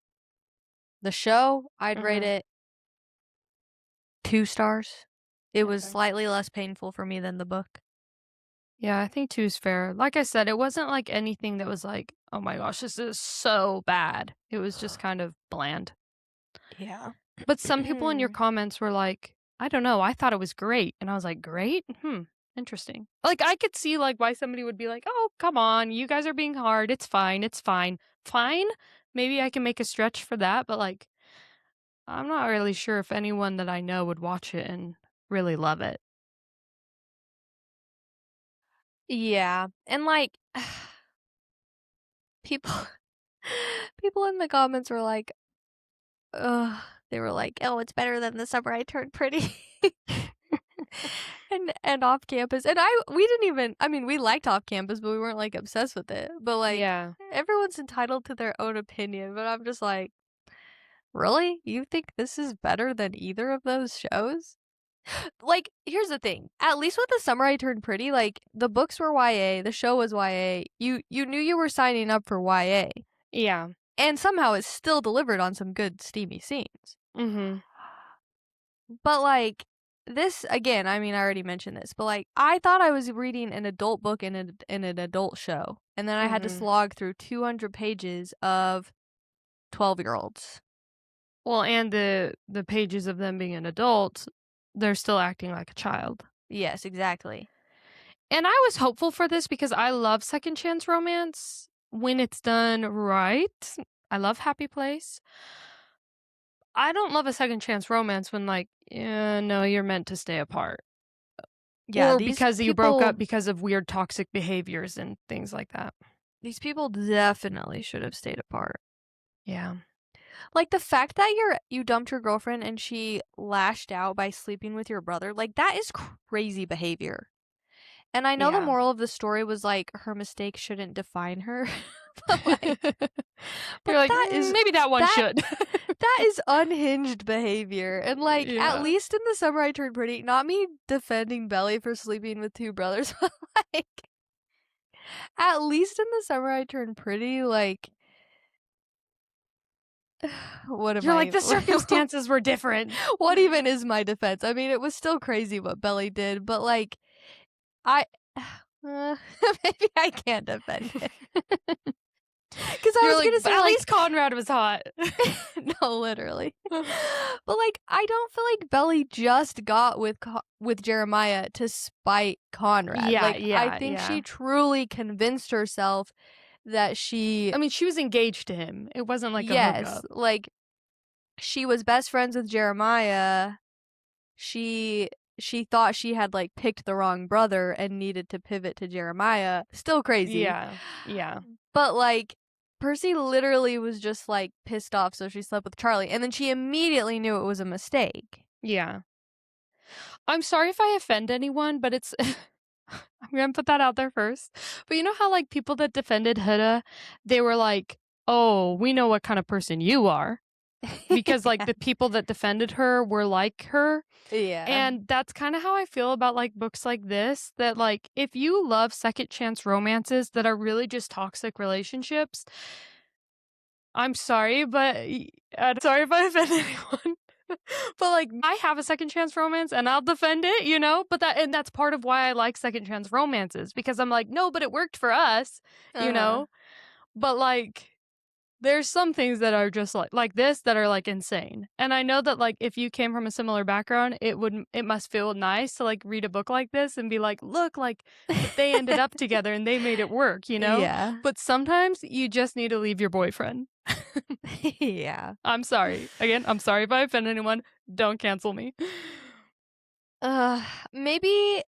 the show, I'd rate Mhm. it 2 stars. It was Okay. slightly less painful for me than the book. Yeah, I think 2 is fair. Like I said, it wasn't like anything that was like, "Oh my gosh, this is so bad." It was just kind of bland. Yeah. But some people in your comments were like, "I don't know, I thought it was great." And I was like, "Great? Interesting." Like, I could see, like, why somebody would be like, "Oh, come on, you guys are being hard. It's fine, it's fine." Fine? Maybe I can make a stretch for that, but, like, I'm not really sure if anyone that I know would watch it and really love it. Yeah. And like people people in the comments were like, ugh, they were like, "Oh, it's better than the summer I turned pretty." And off campus. And we didn't even, I mean, we liked off campus, but we weren't like obsessed with it. But like Yeah. everyone's entitled to their own opinion, but I'm just like, "Really? You think this is better than either of those shows?" Like, here's the thing. At least with the summer I turned pretty, like the books were YA, the show was YA. You knew you were signing up for YA. Yeah. And somehow it still delivered on some good steamy scenes. Mhm. But like this again, I mean I already mentioned this, but like I thought I was reading an adult book in an adult show. And then I had to Mhm. slog through 200 pages of 12-year-olds. Well, and the pages of them being an adult, they're still acting like a child. Yes, exactly. And I was hopeful for this because I love second chance romance when it's done right. I love Happy Place. I don't love a second chance romance when like, yeah, no, you're meant to stay apart. Yeah, Or because you broke up because of weird toxic behaviors and things like that. these people definitely should have stayed apart. Yeah. Like the fact that you dumped your girlfriend and she lashed out by sleeping with your brother, like that is crazy behavior. And I know the Yeah. moral of the story was like her mistake shouldn't define her, but like, but You're like, that is maybe that one that should. that is unhinged behavior. And like at Yeah. least in the summer I turned pretty, not me defending Belly for sleeping with 2 brothers, but like at least in the summer I turned pretty, like what am You're like, I the circumstances were different. what even is my defense? I mean, it was still crazy what Belly did, but like I maybe I can't defend it. Because I You're was like, gonna say, at like, least Conrad was hot. no, literally. But like, I don't feel like Belly just got with Jeremiah to spite Conrad. Yeah, Like, I yeah, think yeah. she truly convinced herself that she, I mean, she was engaged to him. It wasn't like a yes, hookup. like she was best friends with Jeremiah. She thought she had like picked the wrong brother and needed to pivot to Jeremiah. Still crazy. Yeah, yeah. But like Percy literally was just like pissed off, so she slept with Charlie, and then she immediately knew it was a mistake. Yeah. I'm sorry if I offend anyone, but it's I'm gonna put that out there first. But you know how like people that defended Huda, they were like, "Oh, we know what kind of person you are," because like the people that defended her were like her. Yeah. And that's kind of how I feel about like books like this, that like if you love second chance romances that are really just toxic relationships, I'm sorry, but I'm sorry if I offend anyone. But like I have a second chance romance and I'll defend it, you know? But that's part of why I like second chance romances, because I'm like, no, but it worked for us, you know? But like there's some things that are just like this that are like insane. And I know that like if you came from a similar background, it must feel nice to like read a book like this and be like, look, like they ended up together and they made it work, you know? Yeah. But sometimes you just need to leave your boyfriend. Yeah. I'm sorry. Again, I'm sorry if I offend anyone. Don't cancel me. Maybe,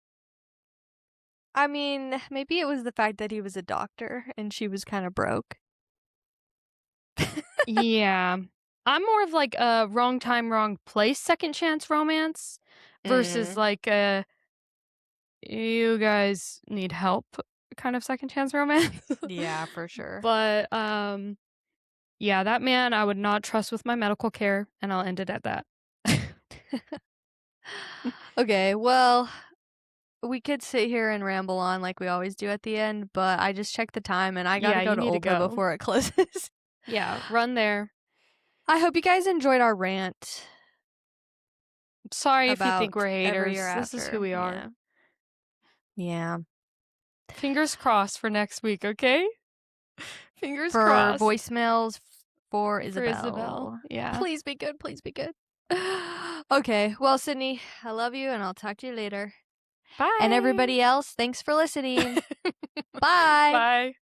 I mean, maybe it was the fact that he was a doctor and she was kind of broke. Yeah. I'm more of like a wrong time, wrong place second chance romance versus like a you guys need help kind of second chance romance. Yeah, for sure. But yeah, that man I would not trust with my medical care, and I'll end it at that. Okay, well, we could sit here and ramble on like we always do at the end, but I just checked the time and I gotta Yeah, go you to need to Ulta go. before it closes. Yeah, run there. I hope you guys enjoyed our rant Sorry if you about think we're Ever haters. Year This is who After. we are. Yeah. Fingers crossed for next week, okay? Fingers For crossed. voicemails for For Isabel. Yeah. Please be good. Please be good. Okay. Well, Sydney, I love you and I'll talk to you later. Bye. And everybody else, thanks for listening. Bye. Bye.